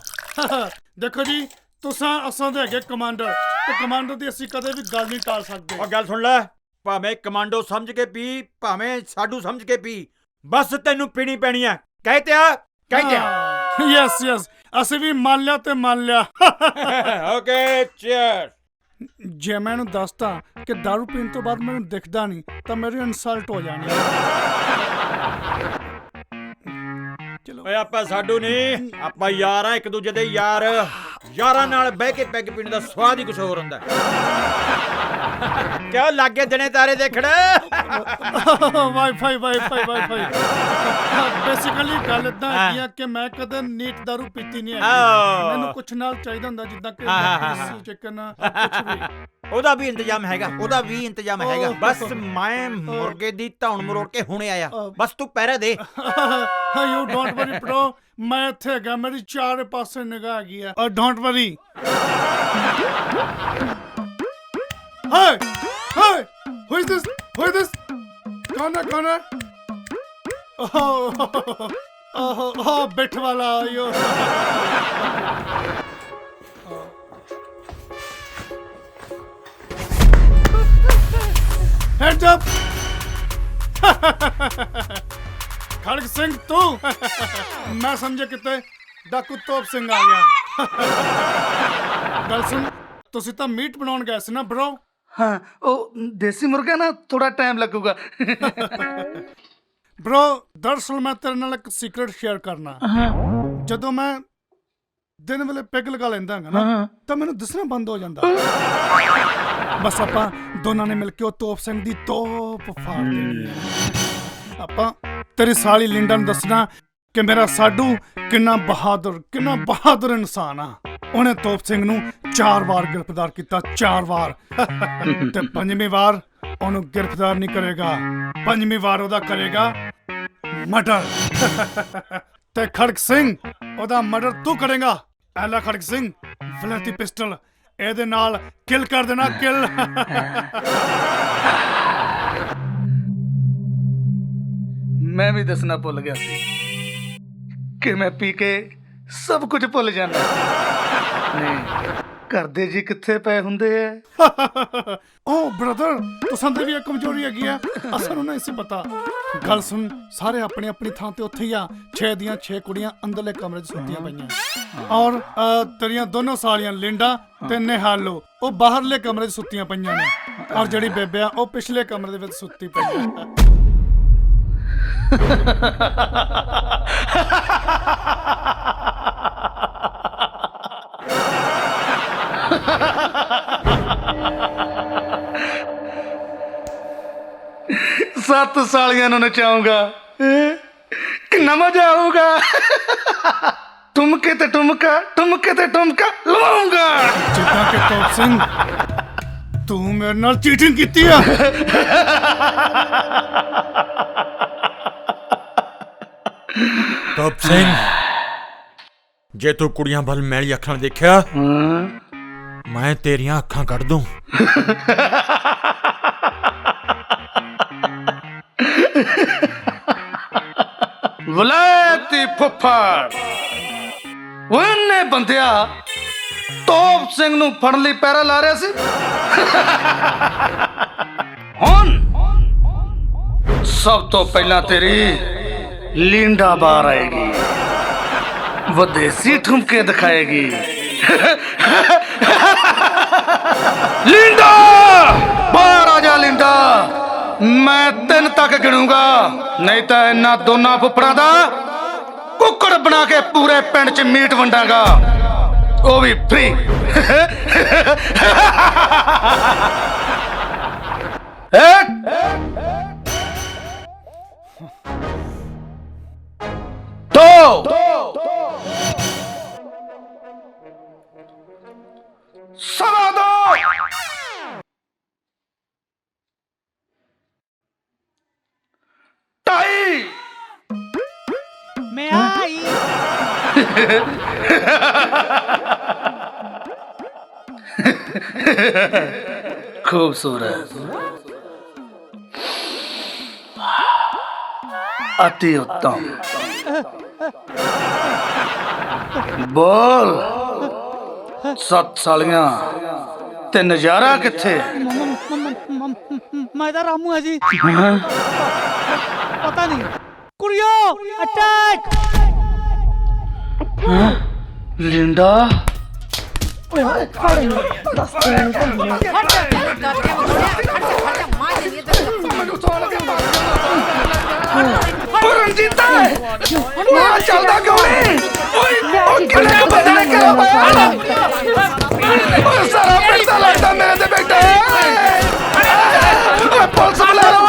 Speaker 8: ਦੇਖੋ ਜੀ, ਤੁਸੀਂ ਅਸਾਂ ਦੇ ਹੈਗੇ ਕਮਾਂਡਰ, ਤੇ ਕਮਾਂਡਰ ਦੀ ਅਸੀਂ ਕਦੇ ਵੀ ਗੱਲ ਨਹੀਂ ਟਾਲ ਸਕਦੇ।
Speaker 14: ਉਹ ਗੱਲ ਸੁਣ ਲੈ, ਭਾਵੇਂ ਕਮਾਂਡੋ ਸਮਝ ਕੇ ਪੀ ਭਾਵੇਂ ਸਾਡੂ ਸਮਝ ਕੇ ਪੀ ਬਸ ਤੈਨੂੰ ਪੀਣੀ ਪੈਣੀ ਆ ਕਹਿ ਤਿਆ
Speaker 8: ਯੈਸ ਯੈਸ ਅਸੀਂ ਵੀ ਮੰਨ ਲਿਆ ਤੇ ਮੰਨ ਲਿਆ
Speaker 14: ਓਕੇ ਚੀਅਰ
Speaker 8: ਜੇ ਮੈਂ ਇਹਨੂੰ ਦੱਸਦਾ ਕਿ ਦਾਰੂ ਪੀਣ ਤੋਂ ਬਾਅਦ ਮੈਨੂੰ ਦਿਖਦਾ ਨਹੀਂ ਤਾਂ ਮੇਰੀ ਇਨਸਲਟ ਹੋ ਜਾਣੀ
Speaker 14: ਓਏ ਆਪਾਂ ਸਾਡੂ ਨਹੀਂ ਆਪਾਂ ਯਾਰ ਆ ਇੱਕ ਦੂਜੇ ਦੇ ਯਾਰਾਂ ਨਾਲ ਬਹਿ ਕੇ ਪੈਗ ਪੀਣ ਦਾ ਸਵਾਦ ਹੀ ਕੁਝ ਹੋਰ ਹੁੰਦਾ ਕਿਉਂ ਲੱਗੇ ਦਿਨੇ ਤਾਰੇ ਦੇਖਣ
Speaker 8: ਵਾਈਫਾਈ ਬੇਸਿਕਲੀ ਗੱਲ ਇਦਾਂ ਹੈਗੀ ਆ ਕਿ ਮੈਂ ਕਦੇ ਨੀਟ ਦਾਰੂ ਪੀਤੀ ਨਹੀਂ ਹੈਗੀ ਮੈਨੂੰ ਕੁਛ ਨਾਲ ਚਾਹੀਦਾ ਹੁੰਦਾ ਜਿੱਦਾਂ ਕਿ ਚਿਕਨ ਕੁਛ ਵੀ
Speaker 14: ਉਹਦਾ ਵੀ ਇੰਤਜ਼ਾਮ ਹੈਗਾ ਬਸ ਮੈਂ ਮੁਰਗੇ ਦੀ ਧੌਣ ਮਰੋੜ ਕੇ ਹੁਣੇ ਆਇਆ ਬਸ ਤੂੰ ਪਹਿਰਾ ਦੇ
Speaker 8: ਯੂ ਡੋਂਟ ਵਰੀ ਬ੍ਰੋ ਮੈਂ ਇੱਥੇ ਹੈਗਾ ਮੇਰੀ ਚਾਰੇ ਪਾਸੇ ਨਿਗਾਹ ਹੈਗੀ ਆ ਡੋਂਟ ਵਰੀ ਹਾਏ who is this ਕੌਣ ਹੈ ਓਹ ਬਿੱਠ ਵਾਲਾ ਆਇਓ ਹੈਡਸ ਅਪ ਖੜਕ ਸਿੰਘ ਤੂੰ ਮੈਂ ਸਮਝਿਆ ਕਿਤੇ ਡਾਕੂ ਤੋਪ ਸਿੰਘ ਆ ਗਿਆ ਗੱਲ ਸੁਣ ਤੁਸੀਂ ਤਾਂ ਮੀਟ ਬਣਾਉਣ ਗਏ ਸੀ ਨਾ ਬ్రో
Speaker 15: हाँ ओ देसी मुर्गा ना थोड़ा टाइम लगेगा
Speaker 8: ਬ్రో ਦਰਅਸਲ ਮੈਂ ਤੇਰੇ ਨਾਲ ਇੱਕ ਸੀਕ੍ਰੇਟ ਸ਼ੇਅਰ ਕਰਨਾ ਜਦੋਂ ਮੈਂ ਦਿਨ ਵੇਲੇ ਪੈਗ ਲਗਾ ਲੈਂਦਾ ਹਾਂ ਨਾ ਤਾਂ ਮੈਨੂੰ ਦਿਸਣਾ ਬੰਦ ਹੋ ਜਾਂਦਾ ਬਸ ਆਪਾਂ ਦੋਨਾਂ ਨੇ ਮਿਲ ਕੇ ਉਹ ਤੋਪ ਸਿੰਘ ਦੀ ਤੋਪ ਫਾੜ ਦੇਣੀ ਹੈ ਆਪਾਂ ਤੇਰੀ ਸਾਲੀ ਲਿੰਡਾ ਨੂੰ ਦੱਸਣਾ ਕਿ ਮੇਰਾ ਸਾਡੂ ਕਿੰਨਾ ਬਹਾਦਰ ਇਨਸਾਨ ਆ ਉਹਨੇ ਤੋਪ ਸਿੰਘ ਨੂੰ 4 ਵਾਰ ਗ੍ਰਿਫਤਾਰ ਕੀਤਾ 4 ਵਾਰ ਤੇ 5ਵੀਂ ਵਾਰ ਉਹਨੂੰ ਗ੍ਰਿਫਤਾਰ ਨਹੀਂ ਕਰੇਗਾ 5ਵੀਂ ਵਾਰ ਉਹਦਾ ਕਰੇਗਾ ਮਰਡਰ ਤੇ ਖੜਕ ਸਿੰਘ ਉਹਦਾ ਮਰਡਰ ਤੂੰ ਕਰੇਗਾ ਐਲਾ ਖੜਕ ਸਿੰਘ ਫਲੈਤੀ ਪਿਸਟਲ ਇਹਦੇ ਨਾਲ ਕਿਲ ਕਰ ਦੇਣਾ ਕਿਲ
Speaker 15: मैं भी दसना भुल गया सी कि मैं पी के सब कुछ भुल जाना नहीं घर दे जी कित्थे पे हुंदे है
Speaker 8: ओ ब्रदर तुसां दी भी कमजोरी हैगी है असां नूं नहीं सी पता गल सुन सारे अपनी अपनी थां ते उत्थे ही आ 6 दियां 6 कुड़ियां अंदरले कमरे च सुत्तियां पईयां और तेरियां दोनों सालियां लिंडा ते निहालो ओ बाहरले कमरे च सुत्तियां पईयां ने और जेड़ी बेबे आ ओ पिछले कमरे दे विच सुत्ती पई है
Speaker 15: सत सालियां नूं नचाऊंगा किन्ना मजा आऊगा ठुमके ते ठुमका लवाऊंगा
Speaker 8: जिद्दां कि तोप सिंह तू मेरे नाल चीटिंग कीती है
Speaker 14: ਤੋਪ ਸਿੰਘ ਜੇ ਤੂੰ ਕੁੜੀਆਂ ਵੱਲ ਮੈਲੀ ਅੱਖਾਂ ਦੇਖਿਆ ਮੈਂ ਤੇਰੀਆਂ ਅੱਖਾਂ ਕੱਢ ਦੂੰ
Speaker 15: ਵਲੈਤੀ ਫੁੱਫੜ ਉਹਨੇ ਬੰਦਿਆ ਤੋਪ ਸਿੰਘ ਨੂੰ ਫੜਨ ਲਈ ਪੈਰਾ ਲਾ ਰਿਹਾ ਸੀ ਹੁਣ ਸਭ ਤੋਂ ਪਹਿਲਾਂ ਤੇਰੀ ਲੀਂਡਾ ਬਾਹਰ ਆਏਗੀ ਵਿਦੇਸੀ ਠੁਮਕੇ ਦਿਖਾਏਗੀ ਲੀਂਡਾ ਬਾਹਰ ਆ ਜਾ ਲੀਂਡਾ ਮੈਂ 3 ਤੱਕ ਗਿਣੂੰਗਾ ਨਹੀਂ ਤਾਂ ਇਹਨਾਂ ਦੋਨਾਂ ਫੁੱਫੜਾਂ ਦਾ ਕੁੱਕੜ ਬਣਾ ਕੇ ਪੂਰੇ ਪਿੰਡ 'ਚ ਮੀਟ ਵੰਡਾਂਗਾ ਉਹ ਵੀ ਫ੍ਰੀ सवा दो ढाई
Speaker 1: मैं आई
Speaker 15: खूबसूरत अति उत्तम बोल 7 सालियां ते नजारा किथे
Speaker 1: मैं तो रामू है जी। पता नहीं। Curio attack.
Speaker 15: लिंडा रंजीता वहाँ चलता क्यों नहीं? किले को बदले क्यों? सारा पैसा लगता मेरे से बेटा। पुलिस बुला लो।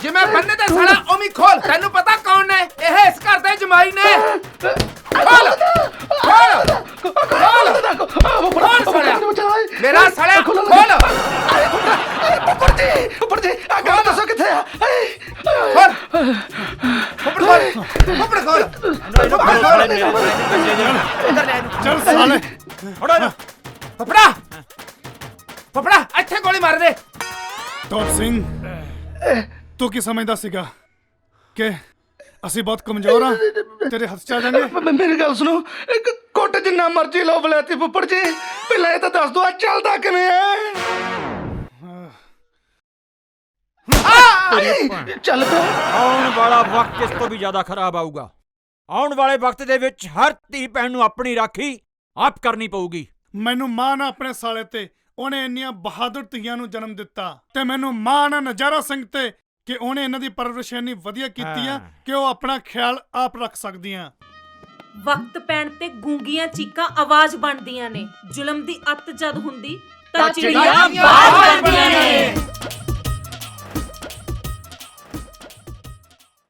Speaker 7: जिमें बनने दे साला ओमी खोल। तेनू पता कौन है? यह इस घर दे जमाई ने। खोल खोल खोल खोल साला मेरा साला खोल। ऊपर जी आगे दसो किथे है? खोल ऊपर खोल
Speaker 8: चल साले
Speaker 7: फफड़ा फफड़ा ਇੱਥੇ ਗੋਲੀ ਮਾਰ ਦੇ।
Speaker 8: टॉप सिंह तू की समझदा सीगा कि ਅਸੀਂ ਬਹੁਤ ਕਮਜ਼ੋਰ ਆ ਤੇਰੇ ਹੱਥ ਚ ਆ ਜਾਣਗੇ।
Speaker 15: ਮੇਰੀ ਗੱਲ ਸੁਣੋ ਕੁੱਟ ਜਿੰਨਾ ਮਰਜ਼ੀ ਲੋ ਬਲੈਤੀ ਫੁੱਫੜ ਜੀ ਪਹਿਲਾਂ ਇਹ ਤਾਂ ਦੱਸ ਦੋ ਆ ਚੱਲਦਾ ਕਿਵੇਂ ਹੈ?
Speaker 14: ਚੱਲ ਪਿਆ। ਆਉਣ ਵਾਲਾ ਵਕਤ ਇਸ ਤੋਂ ਵੀ ਜ਼ਿਆਦਾ ਖਰਾਬ ਆਊਗਾ। ਆਉਣ ਵਾਲੇ ਵਕਤ ਦੇ ਵਿੱਚ ਹਰ ਧੀ ਭੈਣ ਨੂੰ ਆਪਣੀ ਰਾਖੀ ਆਪ ਕਰਨੀ ਪਊਗੀ।
Speaker 8: ਮੈਨੂੰ ਮਾਣ ਆ ਆਪਣੇ ਸਾਲੇ ਤੇ, ਉਹਨੇ ਇੰਨੀਆਂ ਬਹਾਦਰ ਧੀਆਂ ਨੂੰ ਜਨਮ ਦਿੱਤਾ ਤੇ ਮੈਨੂੰ ਮਾਣ ਆ ਨਜ਼ਾਰਾ ਸਿੰਘ ਤੇ ਕਿ ਉਹਨੇ ਇਹਨਾਂ ਦੀ ਪਰਵਰਿਸ਼ ਇੰਨੀ ਵਧੀਆ ਕੀਤੀ ਆ ਕਿ ਉਹ ਆਪਣਾ ਖਿਆਲ ਆਪ ਰੱਖ ਸਕਦੀਆਂ।
Speaker 9: ਵਕਤ ਪੈਣ ਤੇ ਗੂੰਗੀਆਂ ਚੀਕਾਂ ਆਵਾਜ਼ ਬਣਦੀਆਂ ਨੇ। ਜ਼ੁਲਮ ਦੀ ਅੱਤ ਜਦ ਹੁੰਦੀ ਤਾਂ ਚਿੜੀਆਂ ਬਾਜ਼ ਬਣਦੀਆਂ ਨੇ।